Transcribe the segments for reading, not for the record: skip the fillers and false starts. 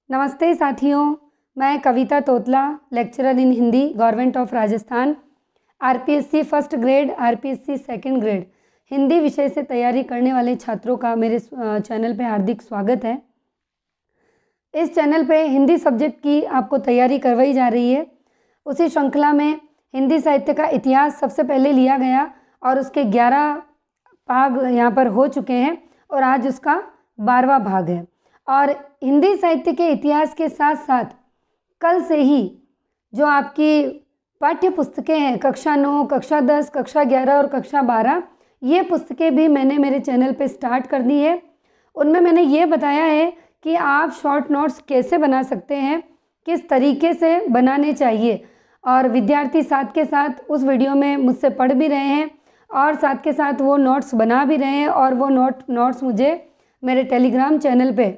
नमस्ते साथियों, मैं Kavita Totla, lecturer in Hindi, government of Rajasthan. RPSC first grade, RPSC second grade Hindi विषय से तैयारी करने वाले छात्रों का मेरे चैनल पे हार्दिक स्वागत है। इस चैनल पे हिंदी सब्जेक्ट की आपको तैयारी करवाई जा रही है। उसी श्रृंखला में हिंदी साहित्य का इतिहास सबसे पहले लिया गया और उसके 11 भाग यहाँ पर हो चुके हैं और आज उसका 12वां भाग है। और हिंदी साहित्य के इतिहास के साथ साथ कल से ही जो आपकी पाठ्य पुस्तकें हैं कक्षा 9, कक्षा 10, कक्षा 11 और कक्षा 12, ये पुस्तकें भी मैंने मेरे चैनल पे स्टार्ट कर दी है। उनमें मैंने ये बताया है कि आप शॉर्ट नोट्स कैसे बना सकते हैं, किस तरीके से बनाने चाहिए। और विद्यार्थी साथ के साथ उस वीडियो में मुझसे पढ़ भी रहे हैं और साथ के साथ वो नोट्स बना भी रहे हैं और वो नोट्स मुझे मेरे टेलीग्राम चैनल पे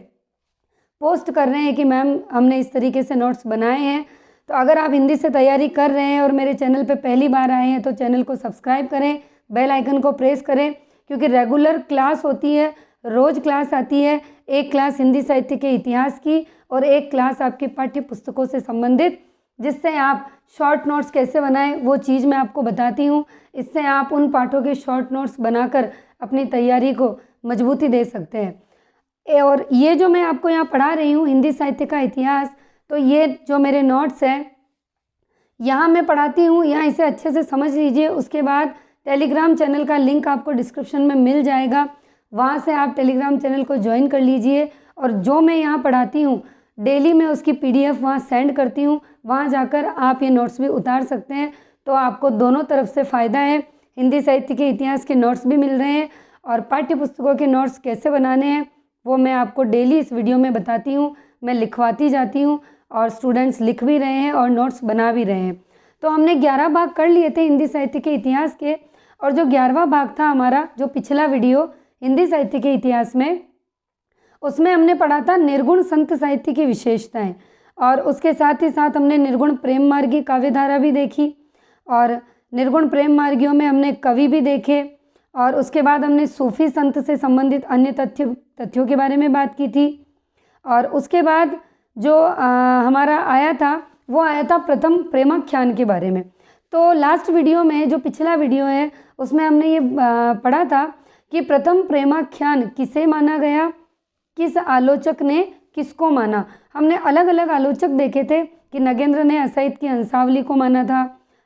पोस्ट कर रहे हैं कि मैम हमने इस तरीके से नोट्स बनाए हैं। तो अगर आप हिंदी से तैयारी कर रहे हैं और मेरे चैनल पे पहली बार आए हैं तो चैनल को सब्सक्राइब करें, बेल आइकन को प्रेस करें, क्योंकि रेगुलर क्लास होती है, रोज़ क्लास आती है। एक क्लास हिंदी साहित्य के इतिहास की और एक क्लास आपकी पाठ्य पुस्तकों से संबंधित, जिससे आप शॉर्ट नोट्स कैसे बनाएं वो चीज़ मैं आपको बताती हूँ। इससे आप उन पाठों के शॉर्ट नोट्स बनाकर अपनी तैयारी को मजबूती दे सकते हैं। और ये जो मैं आपको यहाँ पढ़ा रही हूँ हिंदी साहित्य का इतिहास, तो ये जो मेरे नोट्स हैं यहाँ मैं पढ़ाती हूँ, यहाँ इसे अच्छे से समझ लीजिए। उसके बाद टेलीग्राम चैनल का लिंक आपको डिस्क्रिप्शन में मिल जाएगा, वहाँ से आप टेलीग्राम चैनल को ज्वाइन कर लीजिए। और जो मैं यहाँ पढ़ाती हूँ डेली मैं उसकी PDF वहाँ सेंड करती हूँ, वहाँ जाकर आप ये नोट्स भी उतार सकते हैं। तो आपको दोनों तरफ से फ़ायदा है, हिंदी साहित्य के इतिहास के नोट्स भी मिल रहे हैं और पाठ्य पुस्तकों के नोट्स कैसे बनाने हैं वो मैं आपको डेली इस वीडियो में बताती हूँ। मैं लिखवाती जाती हूँ और स्टूडेंट्स लिख भी रहे हैं और नोट्स बना भी रहे हैं। तो हमने 11 भाग कर लिए थे हिंदी साहित्य के इतिहास के, और जो 11वां भाग था हमारा, जो पिछला वीडियो हिंदी साहित्य के इतिहास में, उसमें हमने पढ़ा था निर्गुण संत साहित्य की विशेषताएं। और उसके साथ ही साथ हमने निर्गुण प्रेम मार्गी काव्यधारा भी देखी और निर्गुण प्रेम मार्गियों में हमने कवि भी देखे। और उसके बाद हमने सूफी संत से संबंधित अन्य तथ्यों के बारे में बात की थी। और उसके बाद जो हमारा आया था वो आया था प्रथम प्रेमाख्यान के बारे में। तो लास्ट वीडियो में, जो पिछला वीडियो है, उसमें हमने ये पढ़ा था कि प्रथम प्रेमाख्यान किसे माना गया, किस आलोचक ने किसको माना। हमने अलग अलग आलोचक देखे थे कि नगेंद्र ने असाइद की हंसावली को माना था,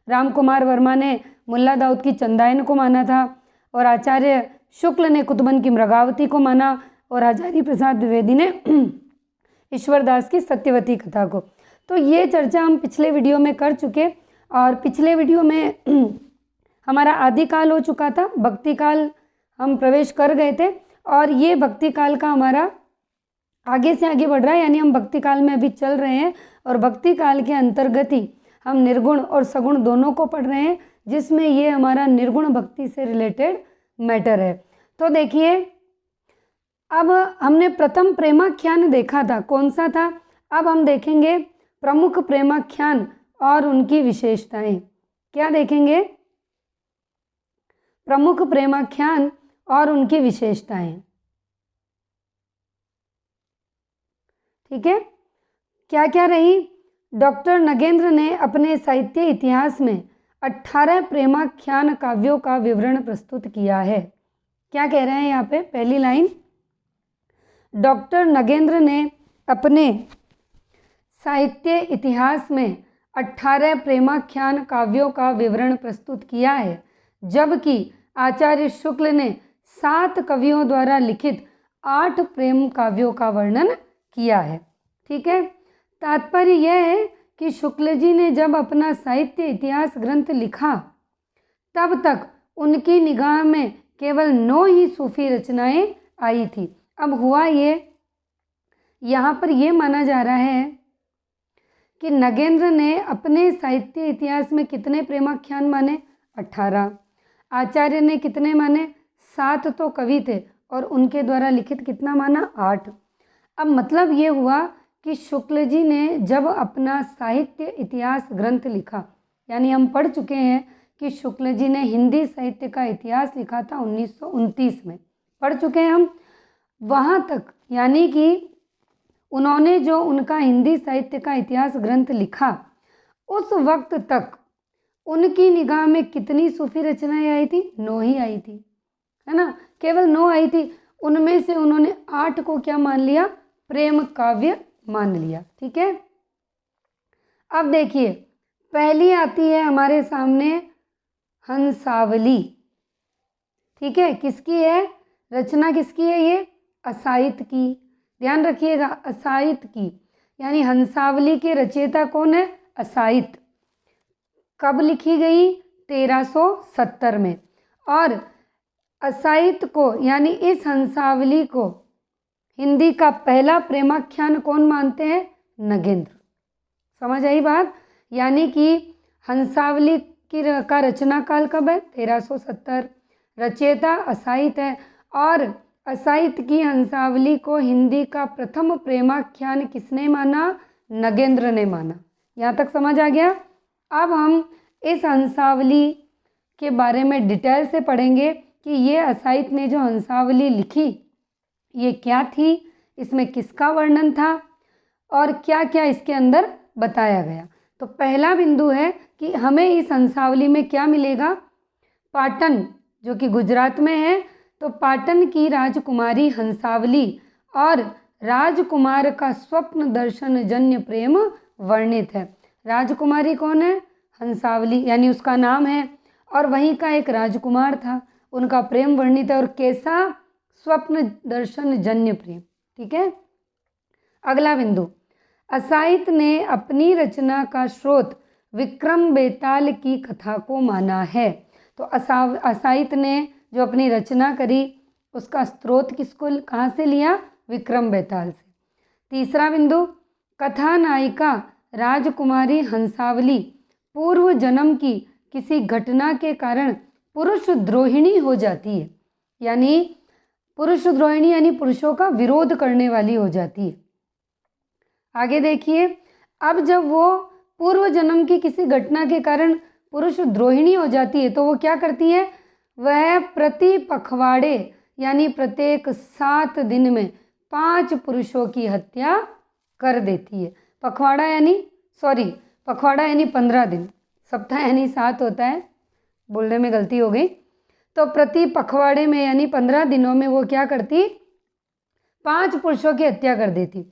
राम कुमार वर्मा ने मुल्ला दाऊद की चंदायन को माना था, और आचार्य शुक्ल ने कुतुबन की मृगावती को माना, और हजारी प्रसाद द्विवेदी ने ईश्वरदास की सत्यवती कथा को। तो ये चर्चा हम पिछले वीडियो में कर चुके, और पिछले वीडियो में हमारा आदिकाल हो चुका था, भक्ति काल हम प्रवेश कर गए थे, और ये भक्ति काल का हमारा आगे से आगे बढ़ रहा है, यानी हम भक्ति काल में अभी चल रहे हैं। और भक्ति काल के अंतर्गत ही हम निर्गुण और सगुण दोनों को पढ़ रहे हैं, जिसमें ये हमारा निर्गुण भक्ति से रिलेटेड मैटर है। तो देखिए, अब हमने प्रथम प्रेमाख्यान देखा था, कौन सा था। अब हम देखेंगे प्रमुख प्रेमाख्यान और उनकी विशेषताएं। क्या देखेंगे? प्रमुख प्रेमाख्यान और उनकी विशेषताएं। ठीक है, क्या क्या रही? डॉक्टर नगेंद्र ने अपने साहित्य इतिहास में 18 प्रेमाख्यान काव्यों का विवरण प्रस्तुत किया है। क्या कह रहे हैं यहाँ पे? पहली लाइन, डॉक्टर नगेंद्र ने अपने साहित्य इतिहास में 18 प्रेमाख्यान काव्यों का विवरण प्रस्तुत किया है, जबकि आचार्य शुक्ल ने 7 कवियों द्वारा लिखित 8 प्रेम काव्यों का वर्णन किया है। ठीक है, तात्पर्य यह है कि शुक्ल जी ने जब अपना साहित्य इतिहास ग्रंथ लिखा तब तक उनकी निगाह में केवल 9 ही सूफी रचनाएं आई थी। अब हुआ ये, यहाँ पर ये माना जा रहा है कि नगेंद्र ने अपने साहित्य इतिहास में कितने प्रेमाख्यान माने? 18। आचार्य ने कितने माने? 7 तो कवि थे और उनके द्वारा लिखित कितना माना? 8। अब मतलब ये हुआ कि शुक्ल जी ने जब अपना साहित्य इतिहास ग्रंथ लिखा, यानी हम पढ़ चुके हैं कि शुक्ल जी ने हिंदी साहित्य का इतिहास लिखा था 1929 में, पढ़ चुके हैं हम। वहाँ तक, यानी कि उन्होंने जो उनका हिंदी साहित्य का इतिहास ग्रंथ लिखा, उस वक्त तक उनकी निगाह में कितनी सूफी रचनाएं आई थी? 9 ही आई थी, है ना, केवल 9 आई थी। उनमें से उन्होंने 8 को क्या मान लिया? प्रेम काव्य मान लिया। ठीक है, अब देखिए पहली आती है हमारे सामने हंसावली। ठीक है, किसकी है? रचना किसकी है? ये असाहित की। ध्यान रखिएगा, असाहित की, यानी हंसावली के रचयिता कौन है? असाहित। कब लिखी गई? 1370 में। और असाहित को यानी इस हंसावली को हिंदी का पहला प्रेमाख्यान कौन मानते हैं? नगेंद्र। समझ आई बात? यानी कि हंसावली का रचना काल कब है? 1370। रचयिता असाहित है और असाहित की हंसावली को हिंदी का प्रथम प्रेमाख्यान किसने माना? नगेंद्र ने माना। यहाँ तक समझ आ गया? अब हम इस हंसावली के बारे में डिटेल से पढ़ेंगे कि ये असाहित ने जो हंसावली लिखी ये क्या थी, इसमें किसका वर्णन था और क्या क्या इसके अंदर बताया गया। तो पहला बिंदु है कि हमें इस हंसावली में क्या मिलेगा? पाटन, जो कि गुजरात में है, तो पाटन की राजकुमारी हंसावली और राजकुमार का स्वप्न दर्शन जन्य प्रेम वर्णित है। राजकुमारी कौन है? हंसावली, यानी उसका नाम है, और वहीं का एक राजकुमार था, उनका प्रेम वर्णित है। और कैसा? स्वप्न दर्शन जन्य प्रेम। ठीक है, अगला बिंदु, असाहित ने अपनी रचना का स्रोत विक्रम बेताल की कथा को माना है। तो असाहित ने जो अपनी रचना करी उसका स्रोत किसको, कहाँ से लिया? विक्रम बेताल से। तीसरा बिंदु, कथा नायिका राजकुमारी हंसावली पूर्व जन्म की किसी घटना के कारण पुरुष द्रोहिणी हो जाती है, यानी पुरुष द्रोहिणी यानी पुरुषों का विरोध करने वाली हो जाती है। आगे देखिए, अब जब वो पूर्व जन्म की किसी घटना के कारण पुरुष द्रोहिणी हो जाती है तो वो क्या करती है? वह प्रति पखवाड़े यानी प्रत्येक 7 दिन में 5 पुरुषों की हत्या कर देती है। पखवाड़ा यानी 15 दिन, सप्ताह यानी 7 होता है, बोलने में गलती हो गई। तो प्रति पखवाड़े में यानी 15 दिनों में वो क्या करती? 5 पुरुषों की हत्या कर देती।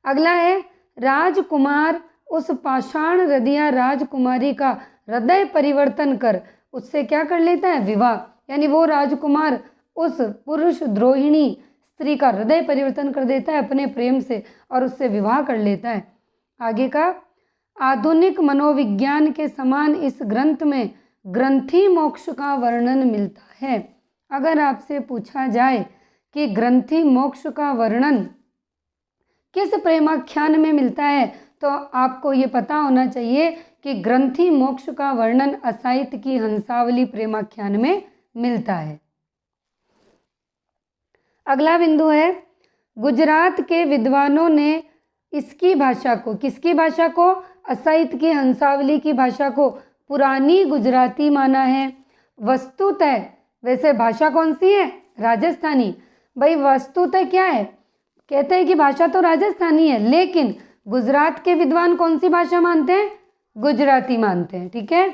अगला है, राजकुमार उस पाषाण हृदया राजकुमारी का हृदय परिवर्तन कर उससे क्या कर लेता है? विवाह, यानी वो राजकुमार उस पुरुष द्रोहिणी स्त्री का हृदय परिवर्तन कर देता है अपने प्रेम से और उससे विवाह कर लेता है। आगे का, आधुनिक मनोविज्ञान के समान इस ग्रंथ में ग्रंथि मोक्ष का वर्णन मिलता है। अगर आपसे पूछा जाए कि ग्रंथि मोक्ष का वर्णन किस प्रेमाख्यान में मिलता है तो आपको ये पता होना चाहिए कि ग्रंथि मोक्ष का वर्णन असाहित की हंसावली प्रेमाख्यान में मिलता है। अगला बिंदु है, गुजरात के विद्वानों ने इसकी भाषा को, किसकी भाषा को? असाहित की हंसावली की भाषा को पुरानी गुजराती माना है। वस्तुतः वैसे भाषा कौन सी है? राजस्थानी। भाई वस्तुतः क्या है? कहते हैं कि भाषा तो राजस्थानी है, लेकिन गुजरात के विद्वान कौन सी भाषा मानते हैं? गुजराती मानते हैं। ठीक है,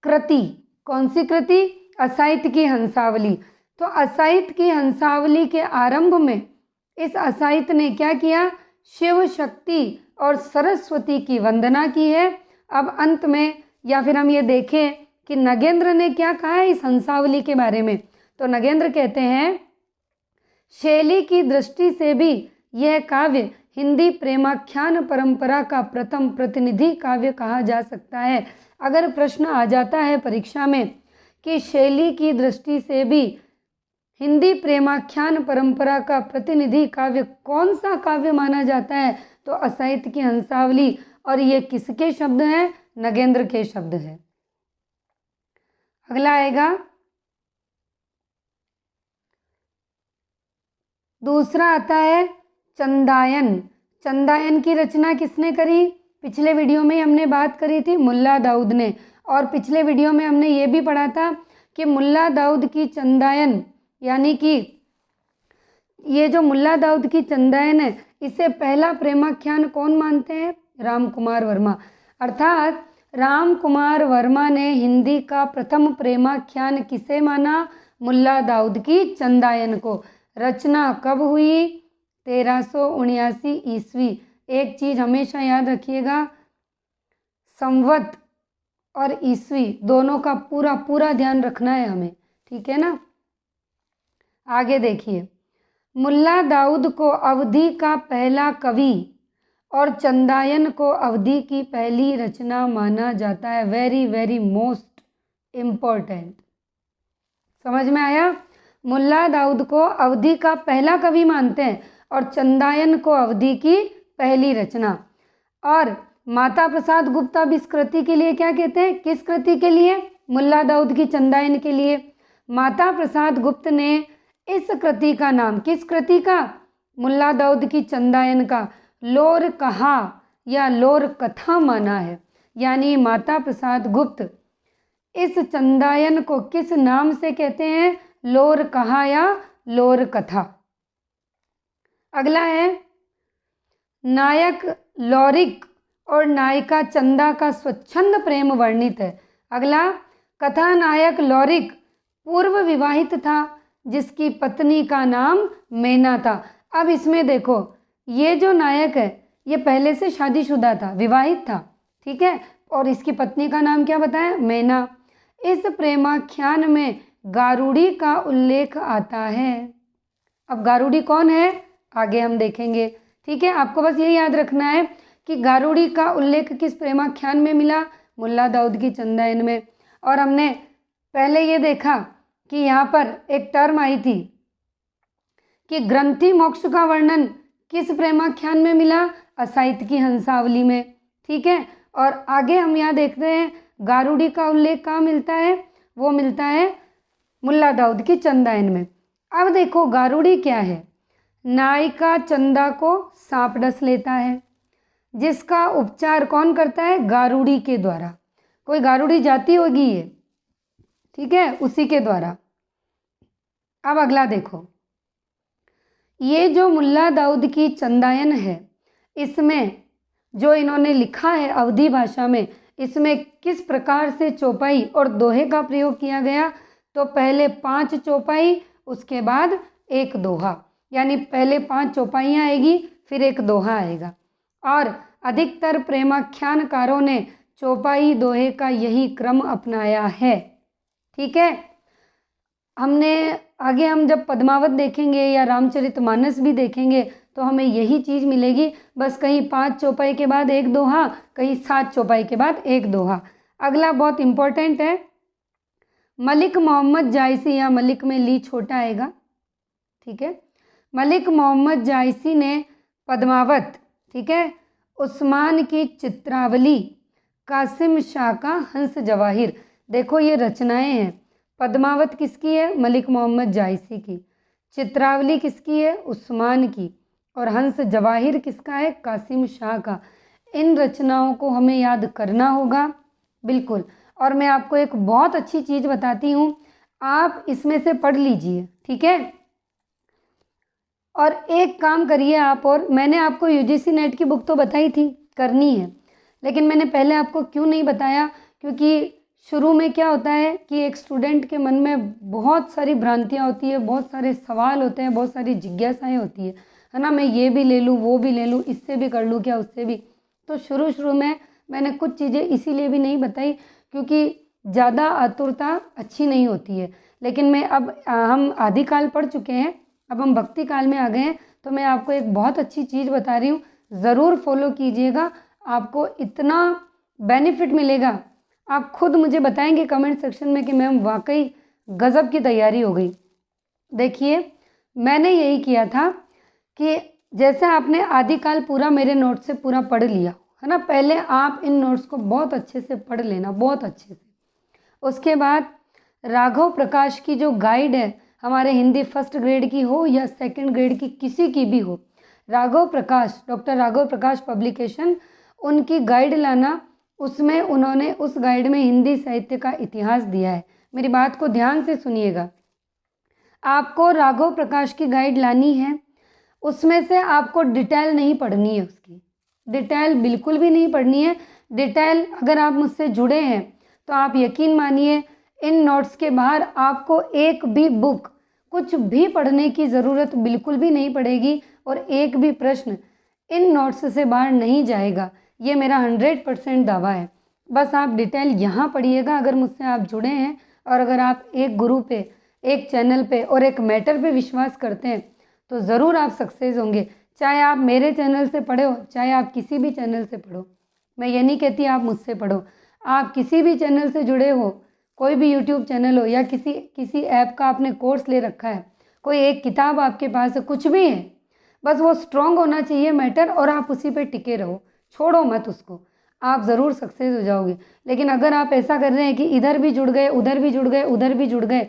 कृति, कौन सी कृति? असाहित की हंसावली। तो असाहित की हंसावली के आरंभ में इस असाहित ने क्या किया? शिव शक्ति और सरस्वती की वंदना की है। अब अंत में, या फिर हम ये देखें कि नगेंद्र ने क्या कहा है इस हंसावली के बारे में, तो नगेंद्र कहते हैं, शैली की दृष्टि से भी यह काव्य हिंदी प्रेमाख्यान परंपरा का प्रथम प्रतिनिधि काव्य कहा जा सकता है। अगर प्रश्न आ जाता है परीक्षा में कि शैली की दृष्टि से भी हिंदी प्रेमाख्यान परंपरा का प्रतिनिधि काव्य कौन सा काव्य माना जाता है, तो असाहित की हंसावली। और ये किसके शब्द हैं? नगेंद्र के शब्द हैं। अगला आएगा, दूसरा आता है चंदायन। चंदायन की रचना किसने करी? पिछले वीडियो में हमने बात करी थी मुल्ला दाऊद ने, और पिछले वीडियो में हमने ये भी पढ़ा था कि मुल्ला दाऊद की चंदायन, यानी कि ये जो मुल्ला दाऊद की चंदायन है इसे पहला प्रेमाख्यान कौन मानते हैं? राम कुमार वर्मा। अर्थात राम कुमार वर्मा ने हिंदी का प्रथम प्रेमाख्यान किसे माना? मुल्ला दाऊद की चंदायन को। रचना कब हुई? 1379 ईस्वी। एक चीज़ हमेशा याद रखिएगा, संवत और ईस्वी दोनों का पूरा पूरा ध्यान रखना है हमें, ठीक है ना। आगे देखिए, मुल्ला दाऊद को अवधी का पहला कवि और चंदायन को अवधी की पहली रचना माना जाता है। वेरी वेरी मोस्ट इम्पोर्टेंट, समझ में आया? मुल्ला दाऊद को अवधी का पहला कवि मानते हैं और चंदायन को अवधी की पहली रचना। और माता प्रसाद गुप्ता भी इस कृति के लिए क्या कहते हैं? किस कृति के लिए? मुल्ला दाऊद की चंदायन के लिए। माता प्रसाद गुप्त ने इस कृति का नाम, किस कृति का? मुल्ला दाऊद की चंदायन का लोर कहा या लोर कथा माना है। यानी माता प्रसाद गुप्त इस चंदायन को किस नाम से कहते हैं? लोर कहा या लोर कथा। अगला है, नायक लौरिक और नायिका चंदा का स्वच्छंद प्रेम वर्णित है। अगला, कथा नायक लौरिक पूर्व विवाहित था जिसकी पत्नी का नाम मैना था। अब इसमें देखो, ये जो नायक है ये पहले से शादीशुदा था, विवाहित था, ठीक है, और इसकी पत्नी का नाम क्या बताया? मैना। इस प्रेमाख्यान में गारुड़ी का उल्लेख आता है। अब गारुड़ी कौन है आगे हम देखेंगे, ठीक है। आपको बस ये याद रखना है कि गारुड़ी का उल्लेख किस प्रेमाख्यान में मिला? मुल्ला दाऊद की चंदायन में। और हमने पहले ये देखा कि यहाँ पर एक टर्म आई थी कि ग्रंथि मोक्ष का वर्णन किस प्रेमाख्यान में मिला? असाहित्य की हंसावली में, ठीक है। और आगे हम यहाँ देखते हैं गारुड़ी का उल्लेख कहाँ मिलता है? वो मिलता है मुल्ला दाऊद की चंदायन में। अब देखो गारुड़ी क्या है? नायिका चंदा को सांप डस लेता है, जिसका उपचार कौन करता है? गारुड़ी के द्वारा। कोई गारुड़ी जाती होगी ये, ठीक है, उसी के द्वारा। अब अगला देखो, ये जो मुल्ला दाऊद की चंदायन है, इसमें जो इन्होंने लिखा है अवधी भाषा में, इसमें किस प्रकार से चौपाई और दोहे का प्रयोग किया गया? तो पहले 5 चौपाई, उसके बाद एक दोहा, यानी पहले 5 चौपाइयाँ आएगी फिर एक दोहा आएगा। और अधिकतर प्रेमाख्यानकारों ने चौपाई दोहे का यही क्रम अपनाया है, ठीक है। हमने आगे हम जब पद्मावत देखेंगे या रामचरितमानस भी देखेंगे तो हमें यही चीज़ मिलेगी, बस कहीं 5 चौपाई के बाद एक दोहा, कहीं 7 चौपाई के बाद एक दोहा। अगला बहुत इम्पोर्टेंट है, मलिक मोहम्मद जायसी, या मलिक में ली छोटा आएगा, ठीक है। मलिक मोहम्मद जायसी ने पद्मावत, ठीक है, उस्मान की चित्रावली, कासिम शाह का हंस जवाहिर, देखो ये रचनाएं हैं। पद्मावत किसकी है? मलिक मोहम्मद जायसी की। चित्रावली किसकी है? उस्मान की। और हंस जवाहिर किसका है? कासिम शाह का। इन रचनाओं को हमें याद करना होगा, बिल्कुल। और मैं आपको एक बहुत अच्छी चीज़ बताती हूँ, आप इसमें से पढ़ लीजिए, ठीक है। और एक काम करिए आप, और मैंने आपको यूजीसी नेट की बुक तो बताई थी, करनी है, लेकिन मैंने पहले आपको क्यों नहीं बताया? क्योंकि शुरू में क्या होता है कि एक स्टूडेंट के मन में बहुत सारी भ्रांतियाँ होती है, बहुत सारे सवाल होते हैं, बहुत सारी जिज्ञासाएँ होती है ना। मैं ये भी ले लूँ, वो भी ले लूँ, इससे भी कर लूँ क्या, उससे भी। तो शुरू में मैंने कुछ चीज़ें इसीलिए भी नहीं बताई क्योंकि ज़्यादा आतुरता अच्छी नहीं होती है। लेकिन मैं अब हम आदिकाल पढ़ चुके हैं, अब हम भक्ति काल में आ गए हैं, तो मैं आपको एक बहुत अच्छी चीज़ बता रही हूँ, ज़रूर फॉलो कीजिएगा, आपको इतना बेनिफिट मिलेगा। आप खुद मुझे बताएंगे कमेंट सेक्शन में कि मैम वाकई गज़ब की तैयारी हो गई। देखिए मैंने यही किया था कि जैसे आपने आदिकाल पूरा मेरे नोट से पूरा पढ़ लिया है ना, पहले आप इन नोट्स को बहुत अच्छे से पढ़ लेना, बहुत अच्छे से। उसके बाद राघव प्रकाश की जो गाइड है, हमारे हिंदी फर्स्ट ग्रेड की हो या सेकंड ग्रेड की, किसी की भी हो, राघव प्रकाश, डॉक्टर राघव प्रकाश पब्लिकेशन, उनकी गाइड लाना। उसमें उन्होंने उस गाइड में हिंदी साहित्य का इतिहास दिया है। मेरी बात को ध्यान से सुनिएगा, आपको राघव प्रकाश की गाइड लानी है उसमें से आपको डिटेल नहीं पढ़नी है, उसकी डिटेल बिल्कुल भी नहीं पढ़नी है। डिटेल अगर आप मुझसे जुड़े हैं तो आप यकीन मानिए इन नोट्स के बाहर आपको एक भी बुक कुछ भी पढ़ने की ज़रूरत बिल्कुल भी नहीं पड़ेगी और एक भी प्रश्न इन नोट्स से बाहर नहीं जाएगा। ये मेरा 100% दावा है। बस आप डिटेल यहाँ पढ़िएगा। अगर मुझसे आप जुड़े हैं और अगर आप एक गुरु पे, एक चैनल पे और एक मैटर पे विश्वास करते हैं तो ज़रूर आप सक्सेस होंगे। चाहे आप मेरे चैनल से पढ़ो, चाहे आप किसी भी चैनल से पढ़ो। मैं ये नहीं कहती आप मुझसे पढ़ो, आप किसी भी चैनल से जुड़े हो, कोई भी यूट्यूब चैनल हो या किसी ऐप का आपने कोर्स ले रखा है, कोई एक किताब आपके पास है, कुछ भी है, बस वो स्ट्रॉन्ग होना चाहिए मैटर और आप उसी पे टिके रहो, छोड़ो मत उसको, आप ज़रूर सक्सेस हो जाओगे। लेकिन अगर आप ऐसा कर रहे हैं कि इधर भी जुड़ गए, उधर भी जुड़ गए, उधर भी जुड़ गए,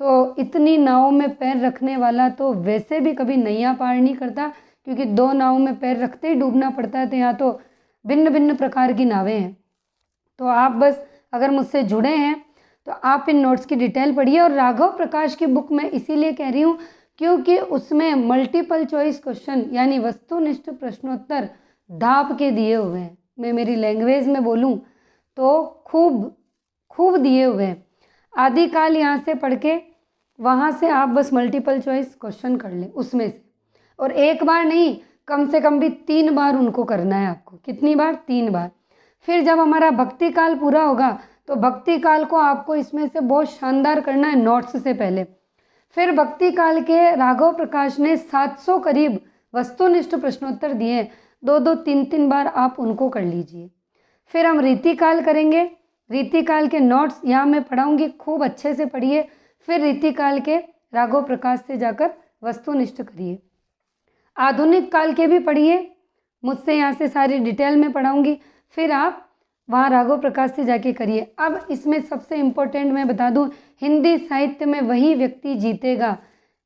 तो इतनी नाव में पैर रखने वाला तो वैसे भी कभी नैया पार नहीं करता, क्योंकि 2 नाव में पैर रखते ही डूबना पड़ता है। तो यहाँ तो भिन्न भिन्न प्रकार की नावें हैं। तो आप बस अगर मुझसे जुड़े हैं तो आप इन नोट्स की डिटेल पढ़िए। और राघव प्रकाश की बुक मैं इसीलिए कह रही हूँ क्योंकि उसमें मल्टीपल चॉइस क्वेश्चन यानी वस्तुनिष्ठ प्रश्नोत्तर धाप के दिए हुए हैं। मैं मेरी लैंग्वेज में बोलूँ तो खूब खूब दिए हुए हैं। आदिकाल यहाँ से पढ़ के वहाँ से आप बस मल्टीपल चॉइस क्वेश्चन कर लें उसमें से, और एक बार नहीं, कम से कम भी 3 बार उनको करना है आपको। कितनी बार? 3 बार। फिर जब हमारा भक्ति काल पूरा होगा तो भक्ति काल को आपको इसमें से बहुत शानदार करना है नोट्स से पहले। फिर भक्ति काल के राघव प्रकाश ने 700 करीब वस्तुनिष्ठ प्रश्नोत्तर दिए, 2-2, 3-3 बार आप उनको कर लीजिए। फिर हम रीतिकाल करेंगे। रीतिकाल के नोट्स यहाँ मैं पढ़ाऊँगी, खूब अच्छे से पढ़िए। फिर रीतिकाल के राघव प्रकाश से जाकर वस्तुनिष्ठ करिए। आधुनिक काल के भी पढ़िए, मुझसे यहाँ से सारी डिटेल में पढ़ाऊँगी। फिर आप वहाँ राघव प्रकाश से जाके करिए। अब इसमें सबसे इम्पोर्टेंट मैं बता दूँ, हिंदी साहित्य में वही व्यक्ति जीतेगा।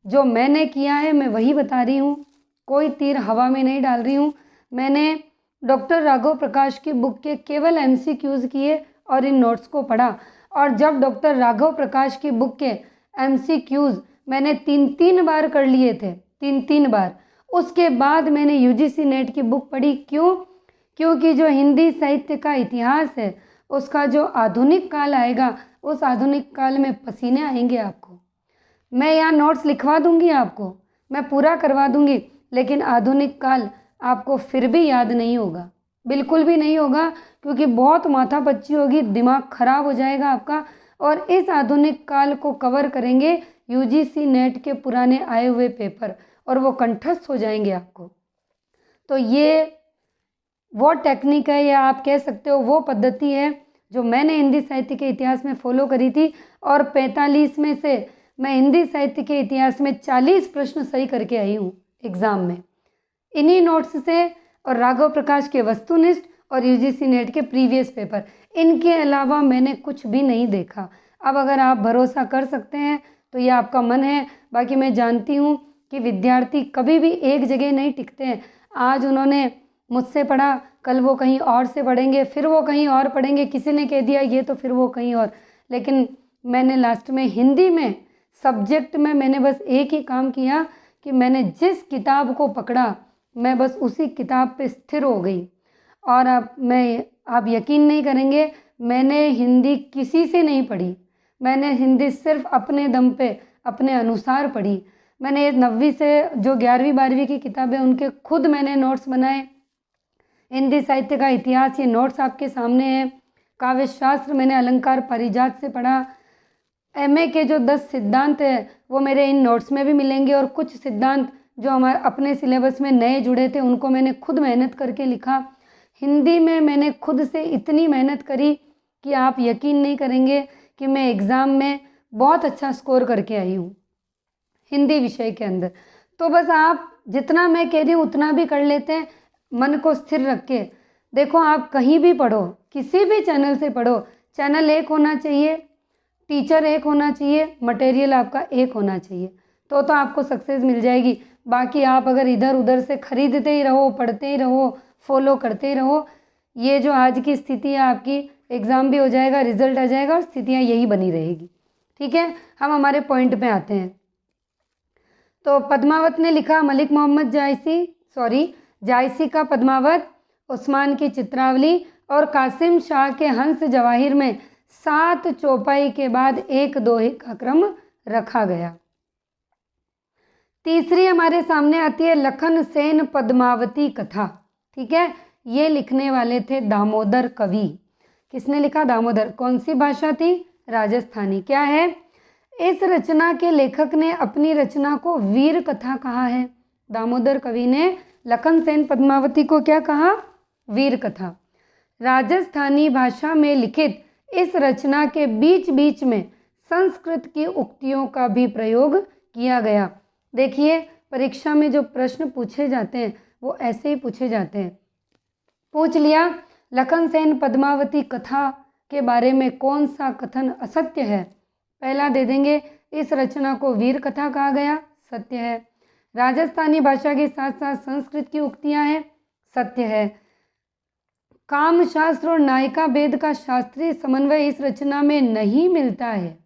जो मैंने किया है मैं वही बता रही हूँ, कोई तीर हवा में नहीं डाल रही हूँ। मैंने डॉक्टर राघव प्रकाश की बुक के केवल MCQs किए और इन नोट्स को पढ़ा। और जब डॉक्टर राघव प्रकाश की बुक के MCQs मैंने 3-3 बार कर लिए थे, 3-3 बार, उसके बाद मैंने UGC नेट की बुक पढ़ी। क्यों? क्योंकि जो हिंदी साहित्य का इतिहास है उसका जो आधुनिक काल आएगा, उस आधुनिक काल में पसीने आएंगे आपको। मैं यहाँ नोट्स लिखवा दूंगी आपको, मैं पूरा करवा दूंगी, लेकिन आधुनिक काल आपको फिर भी याद नहीं होगा, बिल्कुल भी नहीं होगा, क्योंकि बहुत माथापच्ची होगी, दिमाग खराब हो जाएगा आपका। और इस आधुनिक काल को कवर करेंगे UGC नेट के पुराने आए हुए पेपर, और वो कंठस्थ हो जाएंगे आपको। तो ये वो टेक्निक है, या आप कह सकते हो वो पद्धति है जो मैंने हिंदी साहित्य के इतिहास में फॉलो करी थी। और 45 में से मैं हिंदी साहित्य के इतिहास में 40 प्रश्न सही करके आई हूँ एग्ज़ाम में, इन्हीं नोट्स से। और राघव प्रकाश के वस्तुनिष्ठ और UGC नेट के प्रीवियस पेपर, इनके अलावा मैंने कुछ भी नहीं देखा। अब अगर आप भरोसा कर सकते हैं तो ये आपका मन है। बाकी मैं जानती हूँ कि विद्यार्थी कभी भी एक जगह नहीं टिकते हैं। आज उन्होंने मुझसे पढ़ा, कल वो कहीं और से पढ़ेंगे, फिर वो कहीं और पढ़ेंगे, किसी ने कह दिया ये तो फिर वो कहीं और। लेकिन मैंने लास्ट में हिंदी में सब्जेक्ट में मैंने बस एक ही काम किया कि मैंने जिस किताब को पकड़ा मैं बस उसी किताब पे स्थिर हो गई। और अब आप यकीन नहीं करेंगे, मैंने हिंदी किसी से नहीं पढ़ी, मैंने हिंदी सिर्फ अपने दम पे अपने अनुसार पढ़ी। मैंने 9वीं से जो 11वीं 12वीं की किताबें उनके खुद मैंने नोट्स बनाए। हिंदी साहित्य का इतिहास ये नोट्स आपके सामने है। काव्य शास्त्र मैंने अलंकार पारिजात से पढ़ा। MA के जो 10 सिद्धांत है वो मेरे इन नोट्स में भी मिलेंगे, और कुछ सिद्धांत जो हमारे अपने सिलेबस में नए जुड़े थे उनको मैंने खुद मेहनत करके लिखा। हिंदी में मैंने खुद से इतनी मेहनत करी कि आप यकीन नहीं करेंगे कि मैं एग्ज़ाम में बहुत अच्छा स्कोर करके आई हूँ हिंदी विषय के अंदर। तो बस आप जितना मैं कह रही हूँ उतना भी कर लेते हैं, मन को स्थिर रख के। देखो, आप कहीं भी पढ़ो, किसी भी चैनल से पढ़ो, चैनल एक होना चाहिए, टीचर एक होना चाहिए, मटेरियल आपका एक होना चाहिए, तो आपको सक्सेस मिल जाएगी। बाकी आप अगर इधर उधर से खरीदते ही रहो, पढ़ते ही रहो, फॉलो करते ही रहो, ये जो आज की स्थिति है आपकी, एग्ज़ाम भी हो जाएगा, रिजल्ट आ जाएगा और स्थितियाँ यही बनी रहेगी। ठीक है, हम हमारे पॉइंट पे आते हैं। तो पद्मावत ने लिखा मलिक मोहम्मद जायसी का पद्मावत, उस्मान की चित्रावली और कासिम शाह के हंस जवाहिर में 7 चौपाई के बाद 1 दोहे का क्रम रखा गया। तीसरी हमारे सामने आती है लखन सेन पद्मावती कथा। ठीक है, ये लिखने वाले थे दामोदर कवि। किसने लिखा? दामोदर। कौन सी भाषा थी? राजस्थानी। क्या है? इस रचना के लेखक ने अपनी रचना को वीर कथा कहा है। दामोदर कवि ने लखन सेन पद्मावती को क्या कहा? वीर कथा। राजस्थानी भाषा में लिखित इस रचना के बीच बीच में संस्कृत की उक्तियों का भी प्रयोग किया गया। देखिए, परीक्षा में जो प्रश्न पूछे जाते हैं वो ऐसे ही पूछे जाते हैं। पूछ लिया लखन सेन पद्मावती कथा के बारे में कौन सा कथन असत्य है? पहला दे देंगे, इस रचना को वीर कथा कहा गया, सत्य है। राजस्थानी भाषा के साथ साथ संस्कृत की उक्तियां हैं, सत्य है। काम शास्त्र और नायिका भेद का शास्त्रीय समन्वय इस रचना में नहीं मिलता है।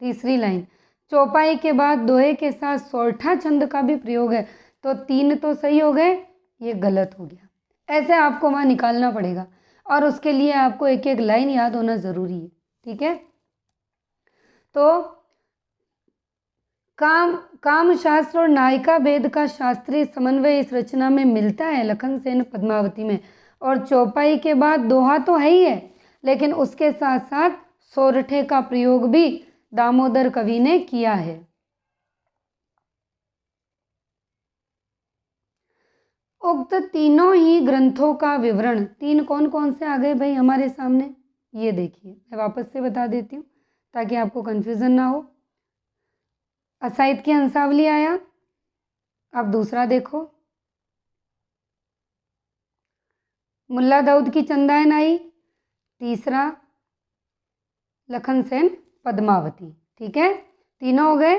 तीसरी लाइन, चौपाई के बाद दोहे के साथ सोरठा छंद का भी प्रयोग है। तो 3 तो सही हो गए, ये गलत हो गया। ऐसे आपको वहाँ निकालना पड़ेगा और उसके लिए आपको एक एक लाइन याद होना ज़रूरी है। ठीक है, तो काम शास्त्र और नायिका भेद का शास्त्रीय समन्वय इस रचना में मिलता है लखन सेन पद्मावती में। और चौपाई के बाद दोहा तो है ही है, लेकिन उसके साथ साथ सोरठे का प्रयोग भी दामोदर कवि ने किया है। उक्त तीनों ही ग्रंथों का विवरण, 3 कौन कौन से आ गए भाई हमारे सामने? ये देखिए, मैं वापस से बता देती हूँ ताकि आपको कन्फ्यूज़न ना हो। असाइद की हंसावली आया। अब दूसरा देखो, मुल्ला दाऊद की चंदायन आई। तीसरा लखन सेन पद्मावती। ठीक है, तीनों हो गए।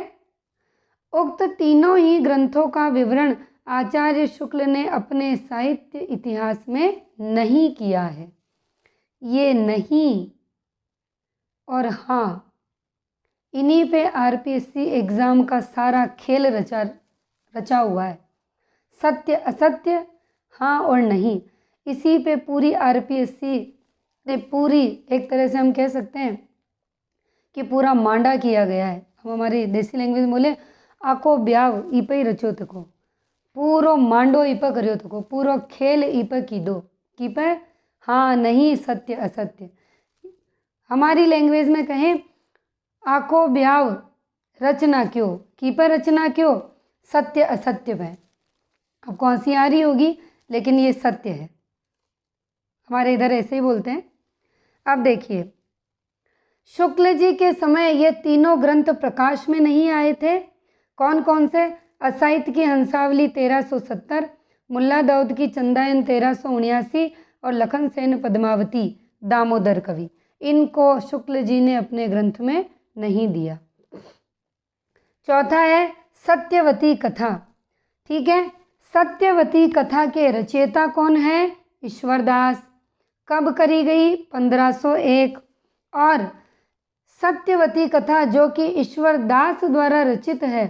उक्त तीनों ही ग्रंथों का विवरण आचार्य शुक्ल ने अपने साहित्य इतिहास में नहीं किया है। ये नहीं और हाँ, इन्हीं पे आरपीएससी एग्ज़ाम का सारा खेल रचा हुआ है। सत्य असत्य, हाँ और नहीं, इसी पे पूरी आरपीएससी ने पूरी, एक तरह से हम कह सकते हैं कि पूरा मांडा किया गया है। हम हमारी देसी लैंग्वेज बोले आको ब्याव इपे ही रचो तको, पूरो मांडो इपे करियो तको, पूरो खेल इपे कीधो कीपे हाँ नहीं सत्य असत्य। हमारी लैंग्वेज में कहें आको ब्याव रचना क्यों, कीपे रचना क्यों, सत्य असत्य में। आपको हंसी आ रही होगी, लेकिन ये सत्य है। हमारे इधर ऐसे ही बोलते हैं। अब देखिए, शुक्ल जी के समय ये तीनों ग्रंथ प्रकाश में नहीं आए थे। कौन कौन से? असाइद की हंसावली 1370, मुल्ला दाऊद की चंदायन 1379 और लखन सेन पद्मावती दामोदर कवि। इनको शुक्ल जी ने अपने ग्रंथ में नहीं दिया। चौथा है सत्यवती कथा। ठीक है, सत्यवती कथा के रचयिता कौन है? ईश्वरदास। कब करी गई? 1501। और सत्यवती कथा जो कि ईश्वरदास द्वारा रचित है,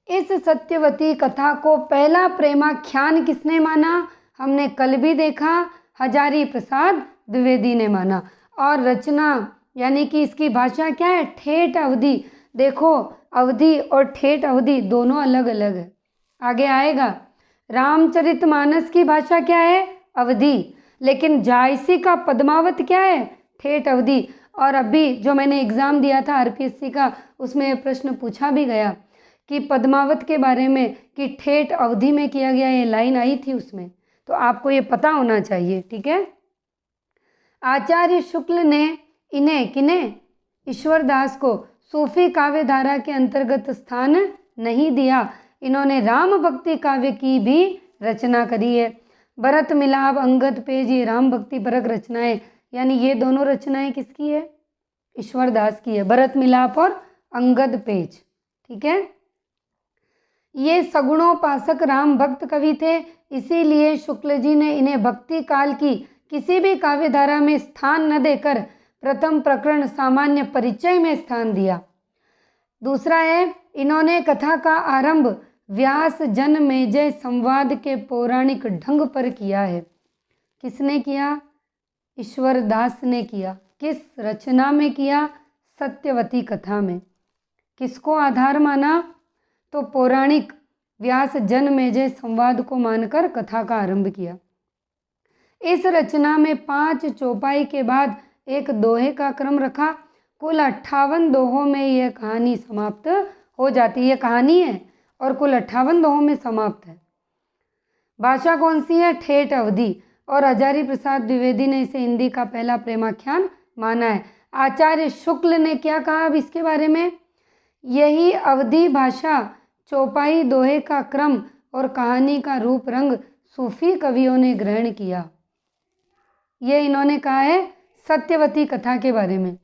इस सत्यवती कथा को पहला प्रेमाख्यान किसने माना? हमने कल भी देखा, हजारी प्रसाद द्विवेदी ने माना। और रचना यानी कि इसकी भाषा क्या है? ठेठ अवधी। देखो, अवधी और ठेठ अवधी दोनों अलग अलग है, आगे आएगा। रामचरितमानस की भाषा क्या है? अवधी। लेकिन जायसी का पद्मावत क्या है? ठेठ अवधी। और अभी जो मैंने एग्ज़ाम दिया था आरपीएससी का, उसमें प्रश्न पूछा भी गया कि पद्मावत के बारे में कि ठेठ अवधि में किया गया, ये लाइन आई थी उसमें, तो आपको ये पता होना चाहिए। ठीक है, आचार्य शुक्ल ने इन्हें किन्हें? ईश्वरदास को सूफी काव्य धारा के अंतर्गत स्थान नहीं दिया। इन्होंने राम भक्ति काव्य की भी रचना करी है। भरत मिलाप, अंगद पेज, ये राम भक्ति परक रचनाएं, यानी ये दोनों रचनाएं किसकी है? ईश्वरदास की है, भरत मिलाप और अंगद पेज। ठीक है, ये सगुणोपासक राम भक्त कवि थे, इसीलिए शुक्ल जी ने इन्हें भक्ति काल की किसी भी काव्य धारा में स्थान न देकर प्रथम प्रकरण सामान्य परिचय में स्थान दिया। दूसरा है इन्होंने कथा का आरंभ व्यास जनमेजय संवाद के पौराणिक ढंग पर किया है। किसने किया? ईश्वर दास ने किया। किस रचना में किया? सत्यवती कथा में। किसको आधार माना? तो पौराणिक व्यास जनमेजय संवाद को मानकर कथा का आरंभ किया। इस रचना में 5 चौपाई के बाद एक दोहे का क्रम रखा। कुल 58 दोहों में यह कहानी समाप्त हो जाती है। ये कहानी है और कुल 58 दोहों में समाप्त है। भाषा कौन सी है? ठेठ अवधी। और हजारी प्रसाद द्विवेदी ने इसे हिंदी का पहला प्रेमाख्यान माना है। आचार्य शुक्ल ने क्या कहा अब इसके बारे में? यही अवधी भाषा, चौपाई, दोहे का क्रम और कहानी का रूप रंग सूफी कवियों ने ग्रहण किया। ये इन्होंने कहा है सत्यवती कथा के बारे में।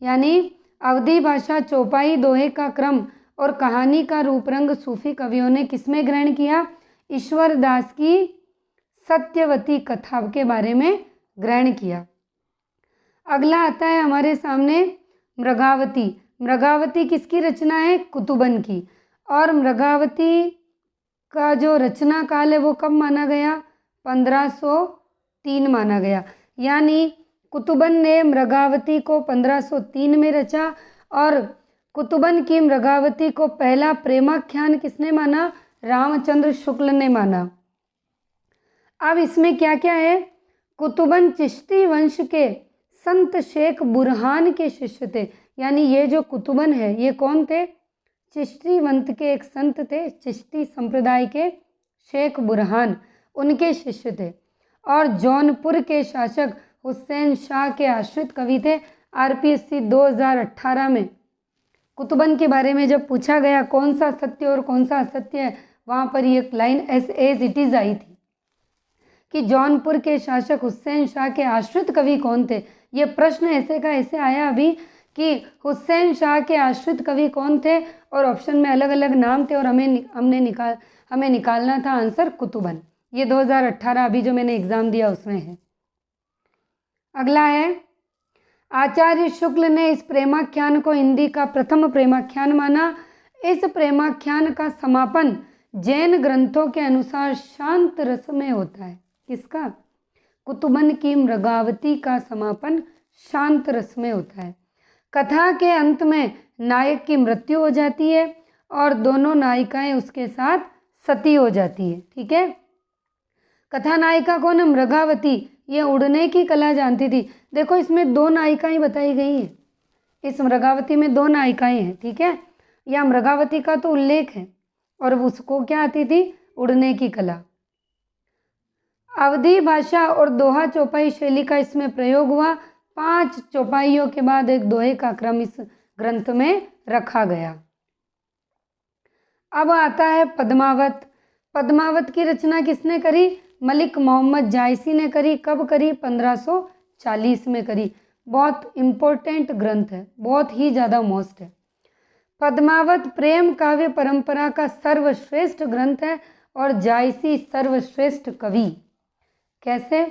यानी अवधी भाषा, चौपाई, दोहे का क्रम और कहानी का रूप रंग सूफी कवियों ने किसमें ग्रहण किया? ईश्वर दास की सत्यवती कथा के बारे में ग्रहण किया। अगला आता है हमारे सामने मृगावती। मृगावती किसकी रचना है? कुतुबन की। और मृगावती का जो रचना काल है वो कब माना गया? 1503 माना गया। यानी कुतुबन ने मृगावती को 1503 में रचा और कुतुबन की मृगावती को पहला प्रेमाख्यान किसने माना? रामचंद्र शुक्ल ने माना। अब इसमें क्या क्या है? कुतुबन चिश्ती वंश के संत शेख बुरहान के शिष्य थे। यानी ये जो कुतुबन है ये कौन थे? चिश्ती वंश के एक संत थे, चिश्ती संप्रदाय के शेख बुरहान, उनके शिष्य थे। और जौनपुर के शासक हुसैन शाह के आश्रित कवि थे। आरपीएससी 2018 में कुतुबन के बारे में जब पूछा गया कौन सा सत्य और कौन सा असत्य है, वहाँ पर ये लाइन एज इट इज़ आई थी कि जौनपुर के शासक हुसैन शाह के आश्रित कवि कौन थे। ये प्रश्न ऐसे का ऐसे आया अभी कि हुसैन शाह के आश्रित कवि कौन थे और ऑप्शन में अलग अलग नाम थे और हमें निकालना था आंसर कुतुबन। ये 2018 अभी जो मैंने एग्ज़ाम दिया उसमें है। अगला है आचार्य शुक्ल ने इस प्रेमाख्यान को हिंदी का प्रथम प्रेमाख्यान माना। इस प्रेमाख्यान का समापन जैन ग्रंथों के अनुसार शांत रस में होता है। किसका? कुतुबन की मृगावती का समापन शांत रस में होता है। कथा के अंत में नायक की मृत्यु हो जाती है और दोनों नायिकाएं उसके साथ सती हो जाती है। ठीक है। कथा नायिका कौन है? मृगावती। ये उड़ने की कला जानती थी। देखो इसमें 2 नायिकाएं बताई गई हैं। इस मृगावती में 2 नायिकाएं हैं। ठीक है। या मृगावती का तो उल्लेख है और उसको क्या आती थी? उड़ने की कला। अवधी भाषा और दोहा चौपाई शैली का इसमें प्रयोग हुआ। 5 चौपाइयों के बाद एक दोहे का क्रम इस ग्रंथ में रखा गया। अब आता है पद्मावत। पद्मावत की रचना किसने करी? मलिक मोहम्मद जायसी ने करी। कब करी? 1540 में करी। बहुत इम्पोर्टेंट ग्रंथ है, बहुत ही ज़्यादा मोस्ट है। पद्मावत प्रेम काव्य परंपरा का सर्वश्रेष्ठ ग्रंथ है और जायसी सर्वश्रेष्ठ कवि। कैसे?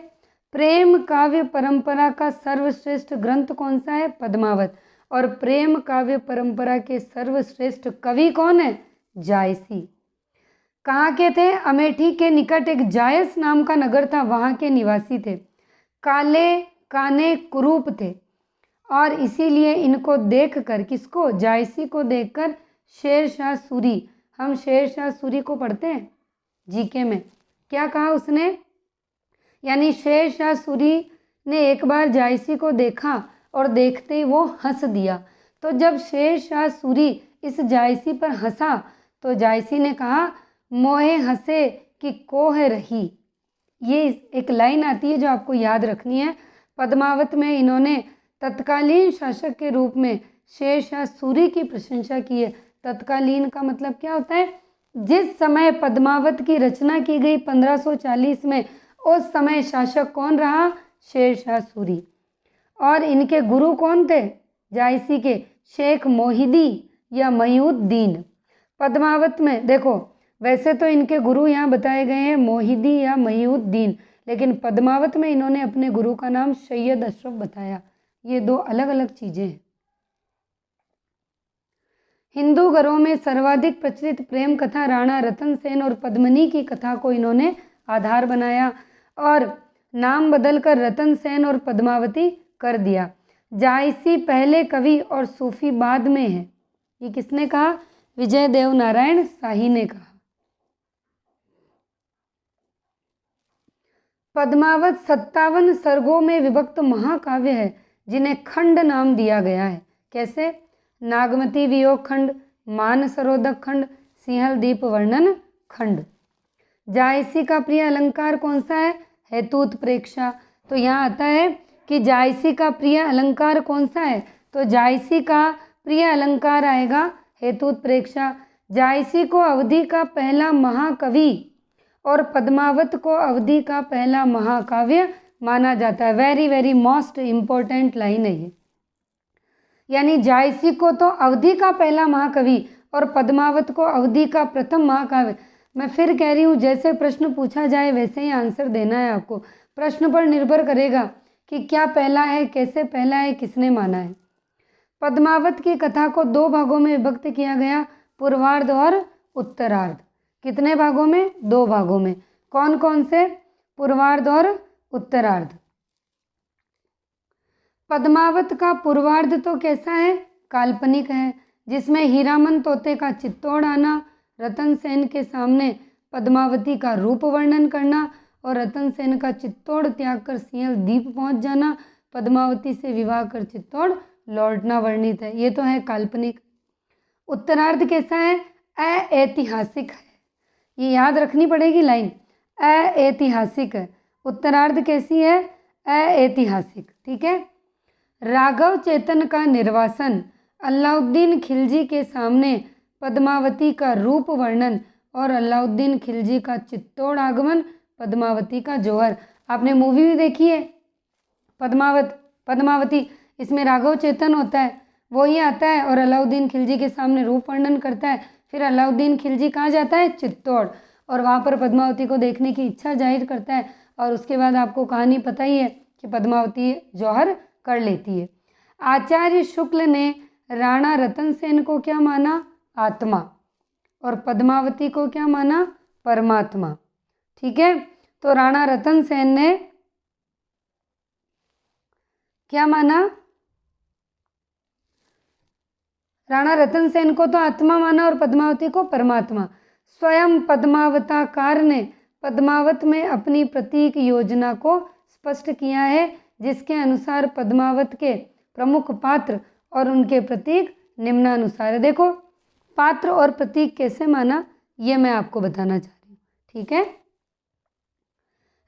प्रेम काव्य परंपरा का सर्वश्रेष्ठ ग्रंथ कौन सा है? पद्मावत। और प्रेम काव्य परंपरा के सर्वश्रेष्ठ कवि कौन है? जायसी। कहाँ के थे? अमेठी के निकट एक जायस नाम का नगर था, वहाँ के निवासी थे। काले काने कुरूप थे और इसीलिए इनको देखकर, किसको? जायसी को देखकर शेरशाह सूरी, हम शेरशाह सूरी को पढ़ते हैं जीके में, क्या कहा उसने? यानी शेरशाह सूरी ने एक बार जायसी को देखा और देखते ही वो हंस दिया। तो जब शेरशाह सूरी इस जायसी पर हंसा तो जायसी ने कहा मोहे हंसे कि कोह रही। ये एक लाइन आती है जो आपको याद रखनी है। पद्मावत में इन्होंने तत्कालीन शासक के रूप में शेरशाह सूरी की प्रशंसा की है। तत्कालीन का मतलब क्या होता है? जिस समय पद्मावत की रचना की गई 1540 में, उस समय शासक कौन रहा? शेरशाह सूरी। और इनके गुरु कौन थे? जायसी के शेख मोहिदी या मयूद्दीन। पद्मावत में देखो, वैसे तो इनके गुरु यहाँ बताए गए हैं मोहिदी या मयूद्दीन, लेकिन पद्मावत में इन्होंने अपने गुरु का नाम सैयद अशरफ बताया। ये 2 अलग अलग चीज़ें हैं। हिंदू घरों में सर्वाधिक प्रचलित प्रेम कथा राणा रतन सेन और पद्मिनी की कथा को इन्होंने आधार बनाया और नाम बदलकर रतन सेन और पद्मावती कर दिया। जायसी पहले कवि और सूफी बाद में है। ये किसने कहा? विजय देव नारायण शाही ने कहा। पद्मावत 57 सर्गों में विभक्त महाकाव्य है जिन्हें खंड नाम दिया गया है। कैसे? नागमती वियोग खंड, मानसरोदक खंड, सिंहल दीप वर्णन खंड। जायसी का प्रिय अलंकार कौन सा है? हेतुत प्रेक्षा। तो यहाँ आता है कि जायसी का प्रिय अलंकार कौन सा है? तो जायसी का प्रिय अलंकार आएगा हेतुत प्रेक्षा। जायसी को अवधि का पहला महाकवि और पद्मावत को अवधि का पहला महाकाव्य माना जाता है। Very very most important line है ये। यानी जायसी को तो अवधि का पहला महाकवि और पद्मावत को अवधि का प्रथम महाकाव्य। मैं फिर कह रही हूँ, जैसे प्रश्न पूछा जाए वैसे ही आंसर देना है आपको। प्रश्न पर निर्भर करेगा कि क्या पहला है, कैसे पहला है, किसने माना है। पद्मावत की कथा को 2 भागों में विभक्त किया गया, पूर्वार्ध और उत्तरार्ध। कितने भागों में? 2 भागों में। कौन कौन से? पूर्वार्ध और उत्तरार्ध। पद्मावत का पूर्वार्ध तो कैसा है? काल्पनिक है, जिसमें हीरामन तोते का चित्तौड़ आना, रतन सेन के सामने पद्मावती का रूप वर्णन करना और रतन सेन का चित्तौड़ त्याग कर सिंहल द्वीप पहुंच जाना, पद्मावती से विवाह कर चित्तौड़ लौटना वर्णित है। ये तो है काल्पनिक। उत्तरार्ध कैसा है? अऐतिहासिक है। ये याद रखनी पड़ेगी लाइन, अऐतिहासिक है। उत्तरार्ध कैसी है? अऐतिहासिक। ठीक है। राघव चेतन का निर्वासन, अलाउद्दीन खिलजी के सामने पद्मावती का रूप वर्णन और अलाउद्दीन खिलजी का चित्तौड़ आगमन, पद्मावती का जौहर। आपने मूवी भी देखी है पद्मावती, इसमें राघव चेतन होता है, वो ही आता है और अलाउद्दीन खिलजी के सामने रूप वर्णन करता है। फिर अलाउद्दीन खिलजी कहाँ जाता है? चित्तौड़, और वहाँ पर पद्मावती को देखने की इच्छा जाहिर करता है और उसके बाद आपको कहानी पता ही है कि पद्मावती जौहर कर लेती है। आचार्य शुक्ल ने राणा रतन सेन को क्या माना? आत्मा। और पद्मावती को क्या माना? परमात्मा। ठीक है। तो राणा रतन सेन ने क्या माना? राणा रतन सेन को तो आत्मा माना और पद्मावती को परमात्मा। स्वयं पद्मावताकार ने पद्मावत में अपनी प्रतीक योजना को स्पष्ट किया है, जिसके अनुसार पद्मावत के प्रमुख पात्र और उनके प्रतीक निम्नानुसार है। देखो पात्र और प्रतीक कैसे माना, ये मैं आपको बताना चाह रही हूँ। ठीक है।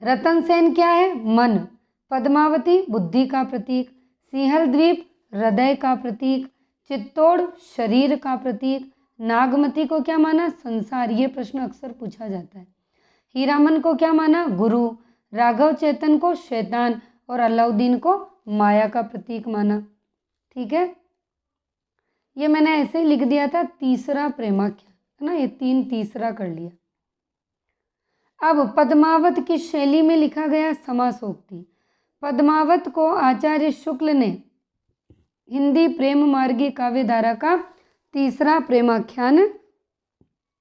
रतन सेन क्या है? मन। पद्मावती बुद्धि का प्रतीक, सिंहल द्वीप हृदय का प्रतीक, चित्तौड़ शरीर का प्रतीक, नागमती को क्या माना? संसार। ये प्रश्न अक्सर पूछा जाता है। हीरामन को क्या माना? गुरु। राघव चेतन को शैतान और अलाउद्दीन को माया का प्रतीक माना। ठीक है। ये मैंने ऐसे ही लिख दिया था, तीसरा प्रेमाख्यान है ना, ये 3 तीसरा कर लिया। अब पद्मावत की शैली में लिखा गया समासोक्ति। पद्मावत को आचार्य शुक्ल ने हिंदी प्रेम मार्गी काव्य धारा का तीसरा प्रेमाख्यान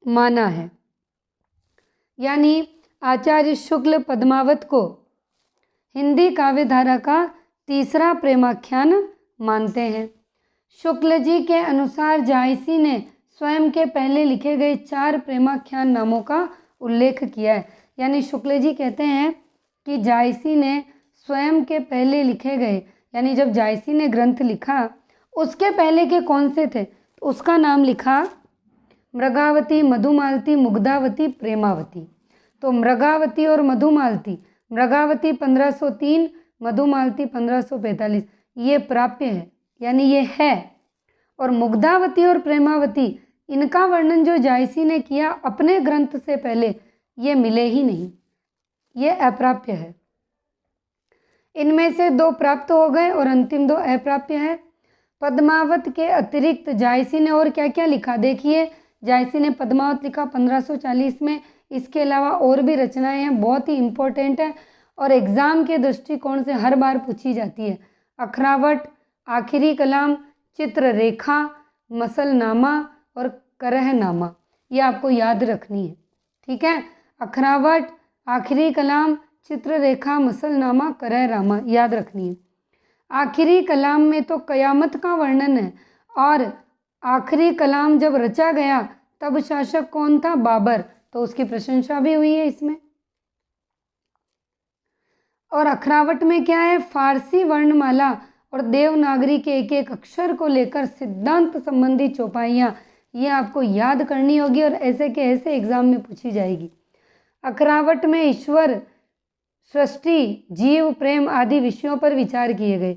माना है। यानी आचार्य शुक्ल पद्मावत को हिंदी काव्य धारा का तीसरा प्रेमाख्यान मानते हैं। शुक्ल जी के अनुसार जायसी ने स्वयं के पहले लिखे गए 4 प्रेमाख्यान नामों का उल्लेख किया है। यानी शुक्ल जी कहते हैं कि जायसी ने स्वयं के पहले लिखे गए, यानी जब जायसी ने ग्रंथ लिखा उसके पहले के कौन से थे, तो उसका नाम लिखा मृगावती, मधुमालती, मुग्धावती, प्रेमावती। तो मृगावती और मधुमालती, मृगावती 1503, मधुमालती 1545, ये प्राप्य है यानी ये है। और मुग्धावती और प्रेमावती, इनका वर्णन जो जायसी ने किया अपने ग्रंथ से पहले, ये मिले ही नहीं, ये अप्राप्य है। इनमें से 2 प्राप्त हो गए और अंतिम 2 अप्राप्य है। पद्मावत के अतिरिक्त जायसी ने और क्या क्या लिखा, देखिए जायसी ने पद्मावत लिखा 1540 में। इसके अलावा और भी रचनाएं हैं, बहुत ही इम्पोर्टेंट है और एग्ज़ाम के दृष्टिकोण से हर बार पूछी जाती है। अखरावट, आखिरी कलाम, चित्ररेखा, मसलनामा, और करहनामा, ये आपको याद रखनी है। ठीक है, अखरावट, आखिरी कलाम, चित्ररेखा, मसलनामा, करहनामा याद रखनी है। आखिरी कलाम में तो कयामत का वर्णन है, और आखिरी कलाम जब रचा गया तब शासक कौन था? बाबर, तो उसकी प्रशंसा भी हुई है इसमें। और अखरावट में क्या है? फारसी वर्णमाला और देवनागरी के एक एक अक्षर को लेकर सिद्धांत संबंधी चौपाइयाँ, ये आपको याद करनी होगी और ऐसे के ऐसे एग्जाम में पूछी जाएगी। अखरावट में ईश्वर, सृष्टि, जीव, प्रेम आदि विषयों पर विचार किए गए।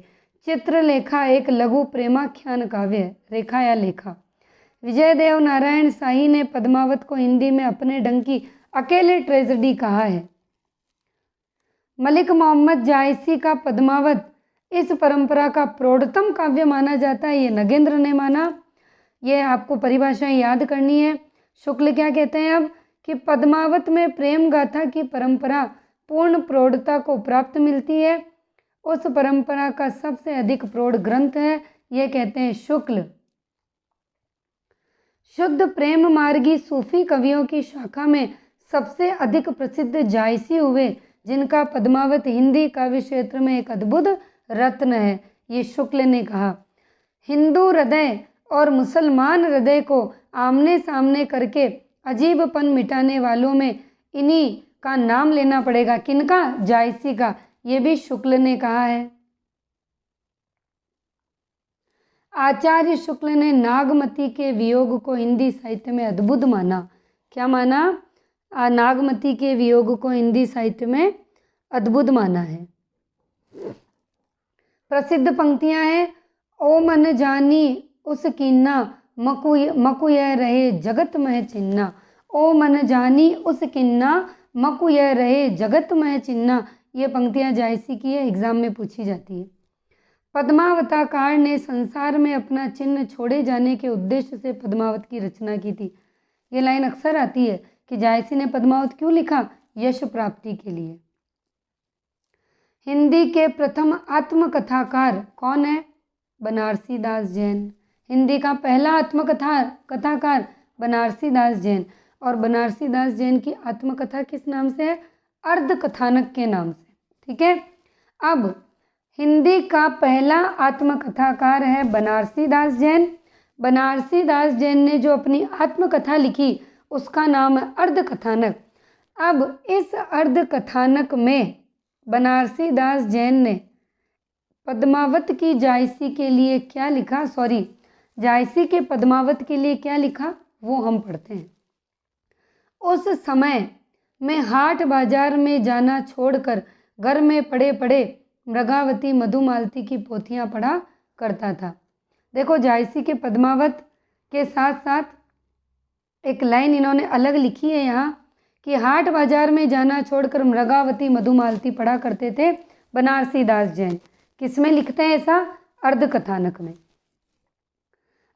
चित्रलेखा एक लघु प्रेमाख्यान काव्य है, रेखा या लेखा। विजयदेव नारायण शाही ने पद्मावत को हिंदी में अपने ढंग की अकेले ट्रेजेडी कहा है। मलिक मोहम्मद जायसी का पद्मावत इस परंपरा का प्रौढ़तम काव्य माना जाता है, ये नगेंद्र ने माना। ये आपको परिभाषाएं याद करनी है। शुक्ल क्या कहते हैं अब कि पद्मावत में प्रेम गाथा की परंपरा पूर्ण प्रौढ़ता को प्राप्त मिलती है। उस परंपरा का सबसे अधिक प्रौढ़ ग्रंथ है, ये कहते हैं शुक्ल। शुद्ध प्रेम मार्गी सूफी कवियों की शाखा में सबसे अधिक प्रसिद्ध जायसी हुए, जिनका पद्मावत हिंदी काव्य क्षेत्र में एक अद्भुत रत्न है, ये शुक्ल ने कहा। हिंदू हृदय और मुसलमान हृदय को आमने सामने करके अजीबपन मिटाने वालों में इन्हीं का नाम लेना पड़ेगा। किनका? जायसी का, ये भी शुक्ल ने कहा है। आचार्य शुक्ल ने नागमती के वियोग को हिंदी साहित्य में अद्भुत माना। क्या माना? नागमती के वियोग को हिंदी साहित्य में अद्भुत माना है। प्रसिद्ध पंक्तियां हैं, ओ मन जानी उस कीन्ना, मकु यह रहे जगत मह चिन्ना। ओ मन जानी उस किन्ना, मकु यह रहे जगत मह चिन्ना, ये पंक्तियां जायसी की है, एग्जाम में पूछी जाती है। पद्मावताकार ने संसार में अपना चिन्ह छोड़े जाने के उद्देश्य से पद्मावत की रचना की थी। ये लाइन अक्सर आती है कि जायसी ने पद्मावत क्यों लिखा? यश प्राप्ति के लिए। हिंदी के प्रथम आत्मकथाकार कौन है? बनारसी दास जैन। हिंदी का पहला आत्मकथाकार बनारसी दास जैन। और बनारसी दास जैन की आत्मकथा किस नाम से है? अर्धकथानक के नाम से। ठीक है, अब हिंदी का पहला आत्मकथाकार है बनारसी दास जैन। बनारसी दास जैन ने जो अपनी आत्मकथा लिखी उसका नाम है अर्धकथानक। अब इस अर्धकथानक में बनारसी दास जैन ने पद्मावत की जायसी के लिए क्या लिखा? जायसी के पद्मावत के लिए क्या लिखा वो हम पढ़ते हैं। उस समय मैं हाट बाजार में जाना छोड़कर घर में पड़े पड़े मृगावती मधुमालती की पोथियां पढ़ा करता था। देखो, जायसी के पद्मावत के साथ साथ एक लाइन इन्होंने अलग लिखी है यहाँ कि हाट बाजार में जाना छोड़कर मृगावती मधुमालती पढ़ा करते थे बनारसी दास जैन। किसमें लिखते हैं ऐसा? अर्धकथानक में।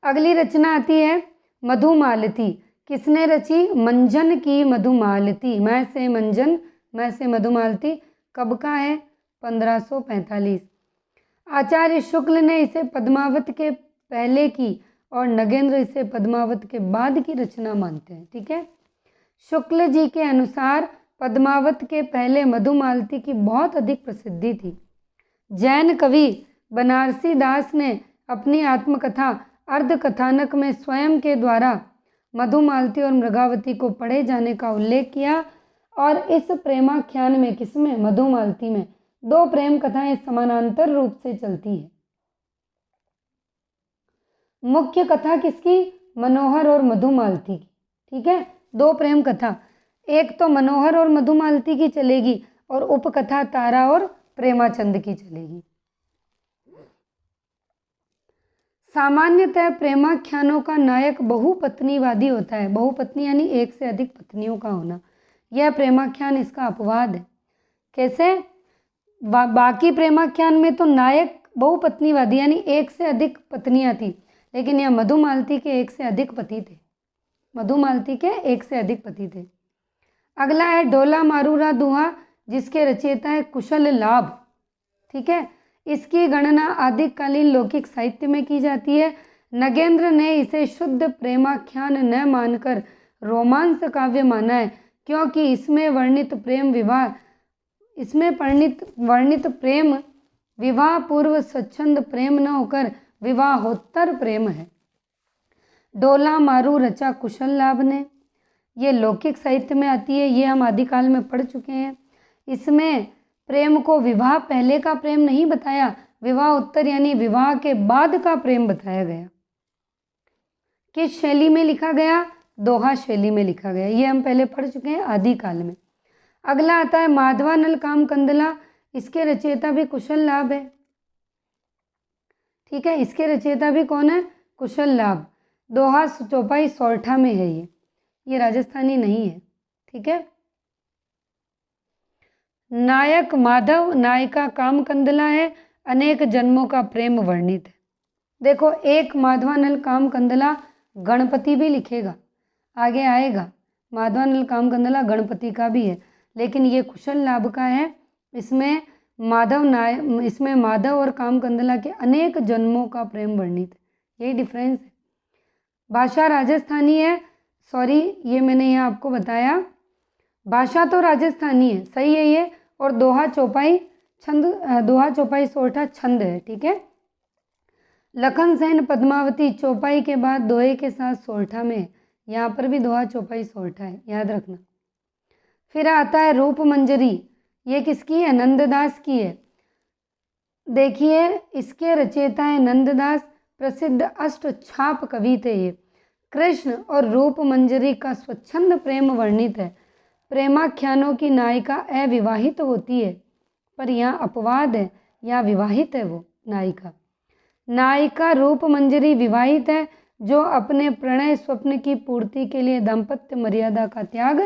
अगली रचना आती है मधुमालती। किसने रची? मंजन की मधुमालती। मैं से मंजन, मैं से मधुमालती कब का है? 1545। आचार्य शुक्ल ने इसे पद्मावत के पहले की और नगेंद्र इसे पद्मावत के बाद की रचना मानते हैं। ठीक है, शुक्ल जी के अनुसार पद्मावत के पहले मधुमालती की बहुत अधिक प्रसिद्धि थी। जैन कवि बनारसी दास ने अपनी आत्मकथा अर्धकथानक में स्वयं के द्वारा मधुमालती और मृगावती को पढ़े जाने का उल्लेख किया। और इस प्रेमाख्यान में, किसमें? मधुमालती में 2 प्रेम कथाएं समानांतर रूप से चलती है। मुख्य कथा किसकी? मनोहर और मधुमालती की। ठीक है, 2 प्रेम कथा, एक तो मनोहर और मधुमालती की चलेगी और उपकथा तारा और प्रेमाचंद की चलेगी। सामान्यतः प्रेमाख्यानों का नायक बहुपत्नीवादी होता है। बहुपत्नी यानी एक से अधिक पत्नियों का होना। यह प्रेमाख्यान इसका अपवाद है। कैसे? बाकी प्रेमाख्यान में तो नायक बहुपत्नीवादी यानी एक से अधिक पत्नियां थी, लेकिन यह मधुमालती के एक से अधिक पति थे। मधुमालती के एक से अधिक पति थे। अगला है ढोला मारूरा दुहा, जिसके रचयिता है कुशल लाभ। ठीक है, इसकी गणना आदिकालीन लौकिक साहित्य में की जाती है। नगेंद्र ने इसे शुद्ध प्रेमाख्यान न मानकर रोमांस काव्य माना है, क्योंकि इसमें वर्णित प्रेम विवाह पूर्व स्वच्छंद प्रेम न होकर विवाहोत्तर प्रेम है। डोला मारू रचा कुशल लाभ ने, ये लौकिक साहित्य में आती है, ये हम आदिकाल में पढ़ चुके हैं। इसमें प्रेम को विवाह पहले का प्रेम नहीं बताया, विवाह उत्तर यानी विवाह के बाद का प्रेम बताया गया। किस शैली में लिखा गया? दोहा शैली में लिखा गया, ये हम पहले पढ़ चुके हैं आदिकाल में। अगला आता है माधवानल काम कंदला, इसके रचयिता भी कुशल लाभ है। ठीक है, इसके रचयिता भी कौन है? कुशल लाभ। दोहा चौपाई सोरठा में है ये राजस्थानी नहीं है। ठीक है। नायक माधव, नायिका काम कंदला है, अनेक जन्मों का प्रेम वर्णित है। देखो, एक माधवानल काम कंदला गणपति भी लिखेगा, आगे आएगा। माधवानल काम कंदला गणपति का भी है, लेकिन ये कुशल लाभ का है। इसमें माधव और काम कंदला के अनेक जन्मों का प्रेम वर्णित है, यही डिफरेंस है। भाषा राजस्थानी है, सॉरी ये मैंने यहाँ आपको बताया, भाषा तो राजस्थानी है, सही है ये। और दोहा चौपाई सोरठा छंद है। ठीक है। लखन सेन पद्मावती चौपाई के बाद दोहे के साथ सोरठा में, यहाँ पर भी दोहा चौपाई सोरठा है, याद रखना। फिर आता है रूप मंजरी, ये किसकी है? नंददास की है। देखिए, इसके रचयिता है नंददास, प्रसिद्ध अष्टछाप कवि थे ये। कृष्ण और रूप मंजरी का स्वच्छंद प्रेम वर्णित है। प्रेमाख्यानों की नायिका अविवाहित होती है, पर यहाँ अपवाद है, यहाँ विवाहित है वो नायिका। नायिका रूप मंजरी विवाहित है, जो अपने प्रणय स्वप्न की पूर्ति के लिए दाम्पत्य मर्यादा का त्याग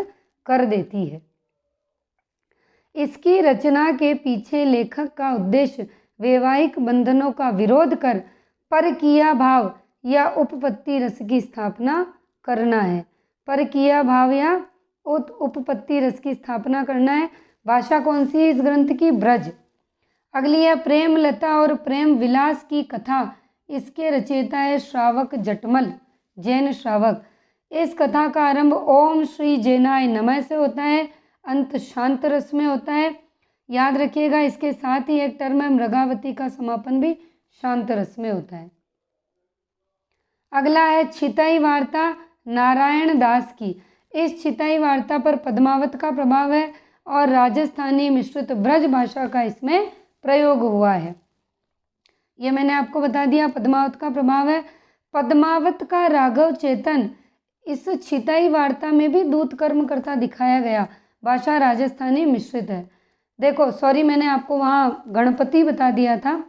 कर देती है। इसकी रचना के पीछे लेखक का उद्देश्य वैवाहिक बंधनों का विरोध कर परकीया भाव या उपपत्ति रस की स्थापना करना है। परकीया भाव या उपपत्ति रस की स्थापना करना है। भाषा कौन सी है इस ग्रंथ की? ब्रज। अगली है प्रेम लता और प्रेम विलास की कथा, इसके रचयिता है श्रावक जटमल, जैन श्रावक। इस कथा का आरंभ ओम श्री जैनाय नमः से होता है, अंत शांत रस में होता है, याद रखिएगा। इसके साथ ही एक टर्म है मृगावती का समापन भी शांत रस में होता है। अगला है छिताई वार्ता नारायण दास की। इस छिताई वार्ता पर पद्मावत का प्रभाव है और राजस्थानी मिश्रित ब्रज भाषा का इसमें प्रयोग हुआ है। ये मैंने आपको बता दिया, पद्मावत का प्रभाव है। पद्मावत का राघव चेतन इस छिताई वार्ता में भी दूत कर्म करता दिखाया गया। भाषा राजस्थानी मिश्रित है। देखो, सॉरी मैंने आपको वहाँ गणपति बता दिया था,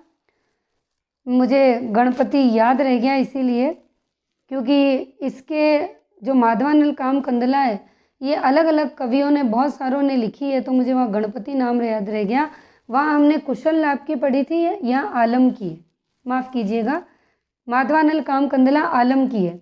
मुझे गणपति याद रह गया इसीलिए, क्योंकि इसके जो माधवानल काम कंदला है ये अलग अलग कवियों ने, बहुत सारों ने लिखी है, तो मुझे वहाँ गणपति नाम याद रह गया। वहाँ हमने कुशल लाभ की पढ़ी थी, यहाँ आलम की है, माफ़ कीजिएगा, माधवानल काम कंदला आलम की है।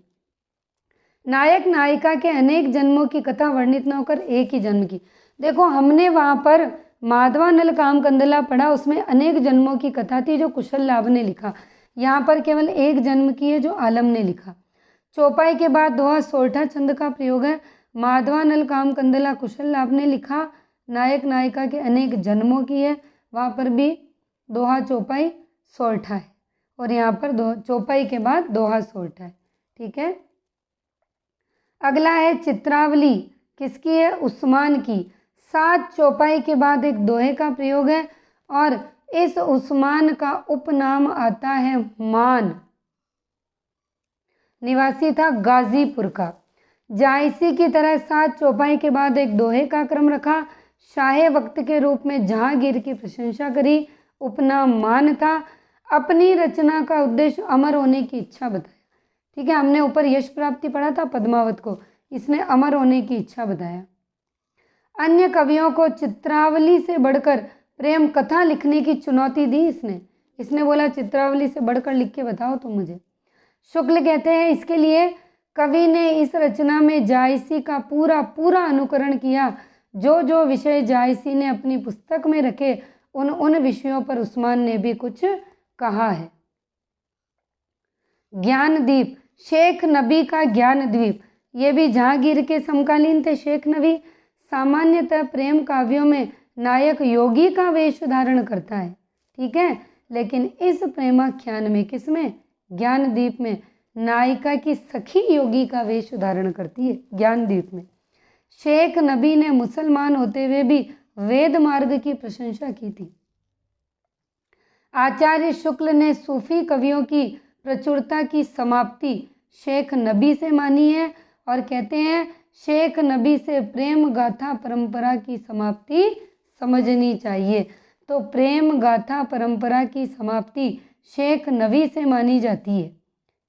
नायक नायिका के अनेक जन्मों की कथा वर्णित न होकर एक ही जन्म की। देखो, हमने वहाँ पर माधवानल काम कंदला पढ़ा, उसमें अनेक जन्मों की कथा थी जो कुशल लाभ ने लिखा। यहाँ पर केवल एक जन्म की है जो आलम ने लिखा। चौपाई के बाद दोहा सोरठा छंद का प्रयोग है। माधवानल काम कंदला कुशल लाभ ने लिखा। नायक नायिका के अनेक जन्मों की है, वहाँ पर भी दोहा चौपाई सोरठा है, और यहाँ पर चौपाई के बाद दोहा सोरठा है। ठीक है। अगला है चित्रावली, किसकी है? उस्मान की। 7 चौपाई के बाद एक दोहे का प्रयोग है, और इस उस्मान का उपनाम आता है मान। निवासी था गाजीपुर का। जायसी की तरह 7 चौपाई के बाद एक दोहे का क्रम रखा। शाहे वक्त के रूप में जहांगीर की प्रशंसा करी। उपनाम मान था। अपनी रचना का उद्देश्य अमर होने की इच्छा बताया। ठीक है, हमने ऊपर यश प्राप्ति पढ़ा था पद्मावत को, इसने अमर होने की इच्छा बताया। अन्य कवियों को चित्रावली से बढ़कर प्रेम कथा लिखने की चुनौती दी इसने बोला चित्रावली से बढ़कर लिख के बताओ तुम मुझे। शुक्ल कहते हैं इसके लिए कवि ने इस रचना में जायसी का पूरा अनुकरण किया। जो विषय जायसी ने अपनी पुस्तक में रखे उन विषयों पर उस्मान ने भी कुछ कहा है। ज्ञानदीप, शेख नबी का ज्ञानद्वीप, ये भी जहांगीर के समकालीन थे शेख नबी। सामान्यतः प्रेम काव्यों में नायक योगी का वेश धारण करता है, ठीक है, लेकिन इस प्रेमाख्यान में, किसमें, ज्ञानदीप में, नायिका की सखी योगी का वेश धारण करती है ज्ञानदीप में। शेख नबी ने मुसलमान होते हुए भी वेद मार्ग की प्रशंसा की थी। आचार्य शुक्ल ने सूफी कवियों की प्रचुरता की समाप्ति शेख नबी से मानी है और कहते हैं शेख नबी से प्रेम गाथा परंपरा की समाप्ति समझनी चाहिए। तो प्रेम गाथा परंपरा की समाप्ति शेख नबी से मानी जाती है।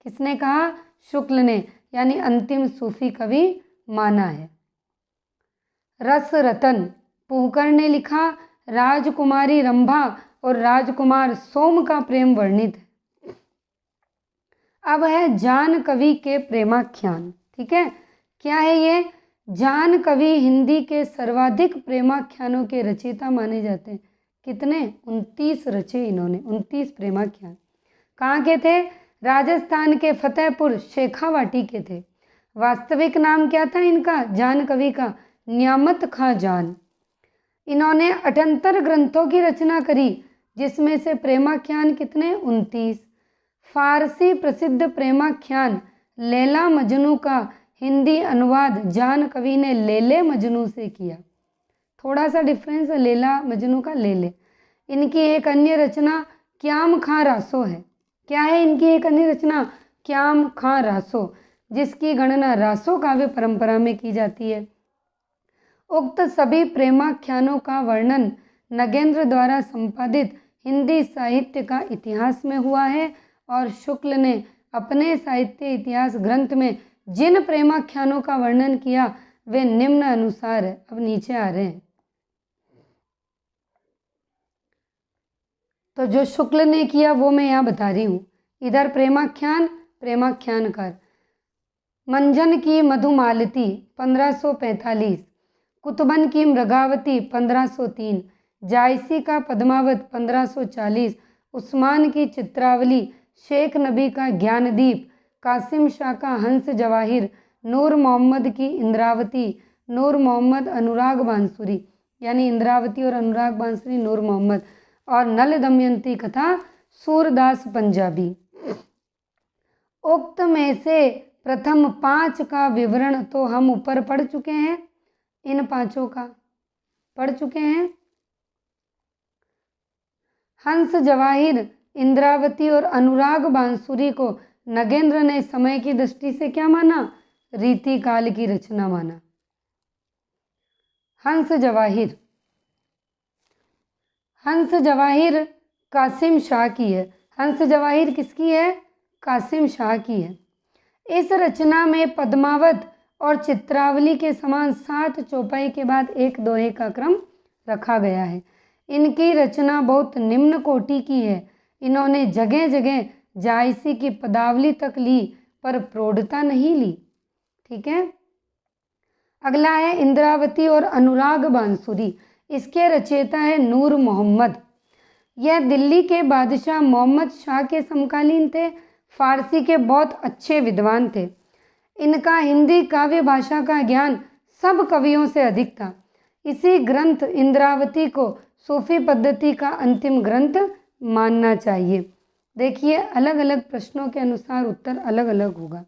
किसने कहा? शुक्ल ने, यानी अंतिम सूफी कवि माना है। रस रतन, पुहकर ने लिखा, राजकुमारी रंभा और राजकुमार सोम का प्रेम वर्णित है। अब है जान कवि के प्रेमाख्यान, ठीक है। क्या है ये? जान कवि हिंदी के सर्वाधिक प्रेमाख्यानों के रचयिता माने जाते हैं। कितने? 29 रचे इन्होंने, 29 प्रेमाख्यान। कहाँ के थे? राजस्थान के फतेहपुर शेखावाटी के थे। वास्तविक नाम क्या था इनका, जान कवि का? न्यामत खां जान। इन्होंने 78 ग्रंथों की रचना करी, जिसमें से प्रेमाख्यान कितने? 29। फारसी प्रसिद्ध प्रेमाख्यान लैला मजनू का हिंदी अनुवाद जान कवि ने लेले मजनू से किया। थोड़ा सा डिफरेंस है लैला मजनू का, लेले। इनकी एक अन्य रचना क्याम खां रासो है। क्या है इनकी एक अन्य रचना? क्याम खां रासो, जिसकी गणना रासो काव्य परंपरा में की जाती है। उक्त सभी प्रेमाख्यानों का वर्णन नगेंद्र द्वारा संपादित हिंदी साहित्य का इतिहास में हुआ है और शुक्ल ने अपने साहित्य इतिहास ग्रंथ में जिन प्रेमाख्यानों का वर्णन किया वे निम्न अनुसार है। अब नीचे आ रहे हैं। तो जो शुक्ल ने किया वो मैं यहाँ बता रही हूँ। इधर प्रेमाख्यान, प्रेमाख्यानकार मंजन की मधुमालती 1545, कुतुबन की मृगावती 1503, जायसी का पद्मावत 1540, उस्मान की चित्रावली, शेख नबी का ज्ञानदीप, कासिम शाह का हंस जवाहिर, नूर मोहम्मद की इंद्रावती, नूर मोहम्मद अनुराग बांसुरी, यानी इंद्रावती और अनुराग बांसुरी नूर मोहम्मद, और नल दमयंती कथा सूरदास पंजाबी। उक्त में से प्रथम 5 का विवरण तो हम ऊपर पढ़ चुके हैं, इन 5 का पढ़ चुके हैं। हंस जवाहिर, इंद्रावती और अनुराग बांसुरी को नगेंद्र ने समय की दृष्टि से क्या माना? रीति काल की रचना माना। हंस जवाहिर, हंस जवाहिर कासिम शाह की है। हंस जवाहिर किसकी है? कासिम शाह की है। इस रचना में पद्मावत और चित्रावली के समान 7 चौपाई के बाद एक दोहे का क्रम रखा गया है। इनकी रचना बहुत निम्न कोटि की है। इन्होंने जगह जगह जायसी की पदावली तक ली पर प्रौढ़ता नहीं ली, ठीक है। अगला है इंद्रावती और अनुराग बांसुरी। इसके रचयिता है नूर मोहम्मद। यह दिल्ली के बादशाह मोहम्मद शाह के समकालीन थे। फारसी के बहुत अच्छे विद्वान थे। इनका हिंदी काव्य भाषा का ज्ञान सब कवियों से अधिक था। इसी ग्रंथ इंद्रावती को सूफी पद्धति का अंतिम ग्रंथ मानना चाहिए। देखिए अलग अलग प्रश्नों के अनुसार उत्तर अलग अलग होगा।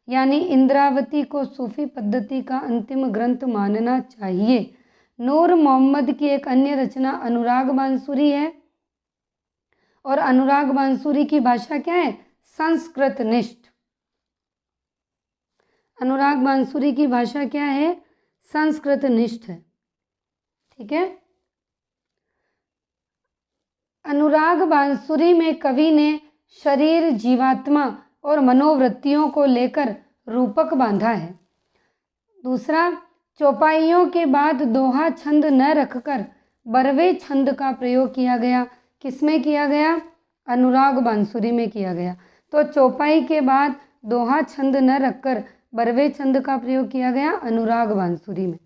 यानी इंद्रावती को सूफी पद्धति का अंतिम ग्रंथ मानना चाहिए। नूर मोहम्मद की एक अन्य रचना अनुराग बांसुरी है और अनुराग बांसुरी की भाषा क्या है? संस्कृत निष्ठ। अनुराग बांसुरी की भाषा क्या है? संस्कृत निष्ठ है, ठीक है। अनुराग बांसुरी में कवि ने शरीर, जीवात्मा और मनोवृत्तियों को लेकर रूपक बांधा है। दूसरा, चौपाइयों के बाद दोहा छंद न रखकर बरवे छंद का प्रयोग किया गया। किसमें किया गया? अनुराग बांसुरी में किया गया। तो चौपाई के बाद दोहा छंद न रखकर बरवे छंद का प्रयोग किया गया अनुराग बांसुरी में।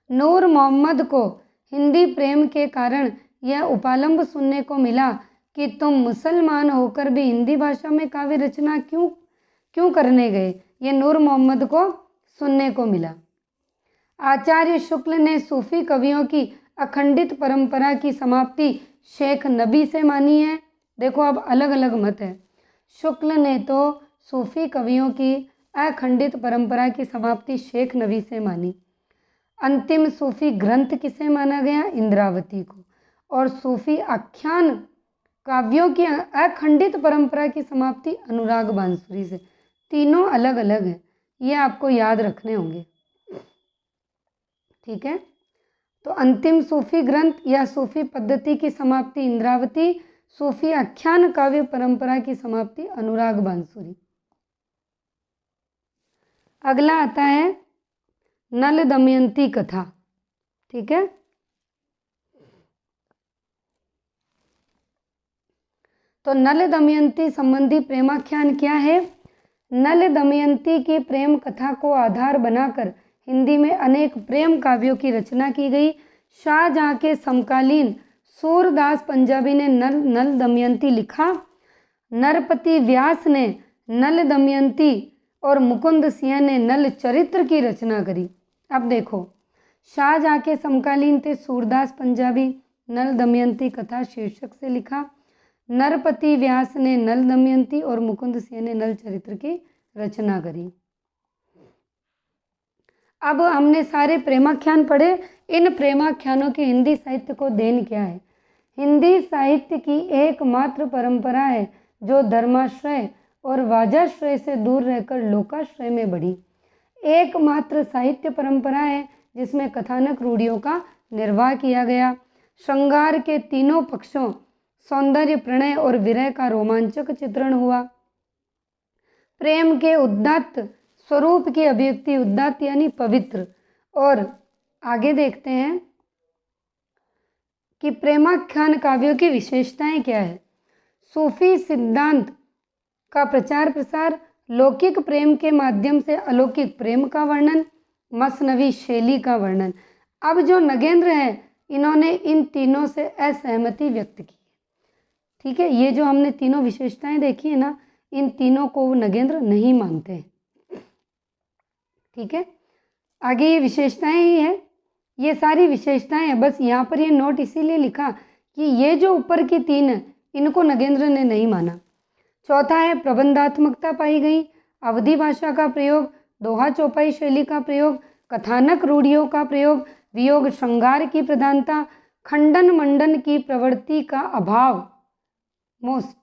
नूर मोहम्मद को हिंदी प्रेम के कारण यह उपालंब सुनने को मिला कि तुम मुसलमान होकर भी हिंदी भाषा में काव्य रचना क्यों करने गए। ये नूर मोहम्मद को सुनने को मिला। आचार्य शुक्ल ने सूफी कवियों की अखंडित परंपरा की समाप्ति शेख नबी से मानी है। देखो अब अलग अलग मत है। शुक्ल ने तो सूफी कवियों की अखंडित परंपरा की समाप्ति शेख नबी से मानी। अंतिम सूफी ग्रंथ किसे माना गया? इंद्रावती को। और सूफी आख्यान काव्यों की अखंडित परंपरा की समाप्ति अनुराग बांसुरी से। तीनों अलग अलग हैं, ये आपको याद रखने होंगे। ठीक है, तो अंतिम सूफी ग्रंथ या सूफी पद्धति की समाप्ति इंद्रावती, सूफी आख्यान काव्य परंपरा की समाप्ति अनुराग बांसुरी। अगला आता है नल दमयंती कथा। ठीक है, तो नल दमयंती संबंधी प्रेमाख्यान क्या है? नल दमयंती की प्रेम कथा को आधार बनाकर हिंदी में अनेक प्रेम काव्यों की रचना की गई। शाहजहां के समकालीन सूरदास पंजाबी ने नल दमयंती लिखा। नरपति व्यास ने नल दमयंती और मुकुंद सिंह ने नल चरित्र की रचना करी। अब देखो, शाहजहां के समकालीन थे सूरदास पंजाबी, नल दमयंती कथा शीर्षक से लिखा। नरपति व्यास ने नल दमयंती और मुकुंद सिंह ने नल चरित्र की रचना करी। अब हमने सारे प्रेमाख्यान पढ़े। इन प्रेमाख्यानों की हिंदी साहित्य को देन क्या है? हिंदी साहित्य की एकमात्र परंपरा है जो धर्माश्रय और वाजाश्रय से दूर रहकर लोकाश्रय में बढ़ी। एकमात्र साहित्य परंपरा है जिसमें कथानक रूढ़ियों का निर्वाह किया गया। श्रृंगार के तीनों पक्षों सौंदर्य, प्रणय और विरह का रोमांचक चित्रण हुआ। प्रेम के उदात्त स्वरूप की अभिव्यक्ति, उदात्त यानी पवित्र। और आगे देखते हैं कि प्रेमाख्यान काव्यों की विशेषताएं क्या है। सूफी सिद्धांत का प्रचार प्रसार, लौकिक प्रेम के माध्यम से अलौकिक प्रेम का वर्णन, मसनवी शैली का वर्णन। अब जो नगेंद्र है, इन्होंने इन तीनों से असहमति व्यक्त की। ठीक है, ये जो हमने तीनों विशेषताएं देखी है ना, इन तीनों को वो नगेंद्र नहीं मानते हैं। ठीक है, आगे ये विशेषताएं ही है, ये सारी विशेषताएं हैं। बस यहाँ पर ये नोट इसीलिए लिखा कि ये जो ऊपर की तीन है, इनको नगेंद्र ने नहीं माना। चौथा है प्रबंधात्मकता पाई गई, अवधी भाषा का प्रयोग, दोहा चौपाई शैली का प्रयोग, कथानक रूढ़ियों का प्रयोग, वियोग श्रृंगार की प्रधानता, खंडन मंडन की प्रवृत्ति का अभाव, मोस्ट,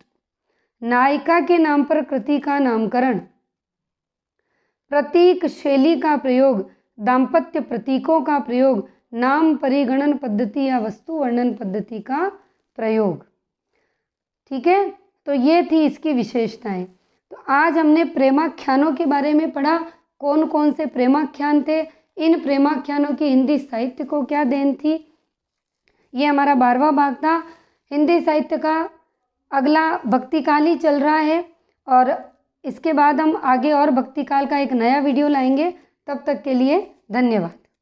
नायिका के नाम पर कृति का नामकरण, प्रतीक शैली का प्रयोग, दाम्पत्य प्रतीकों का प्रयोग, नाम परिगणन पद्धति या वस्तु वर्णन पद्धति का प्रयोग। ठीक है, तो ये थी इसकी विशेषताएं। तो आज हमने प्रेमाख्यानों के बारे में पढ़ा, कौन कौन से प्रेमाख्यान थे, इन प्रेमाख्यानों की हिंदी साहित्य को क्या देन थी। ये हमारा 12वां भाग था हिंदी साहित्य का। अगला भक्तिकाल ही चल रहा है और इसके बाद हम आगे और भक्तिकाल का एक नया वीडियो लाएंगे। तब तक के लिए धन्यवाद।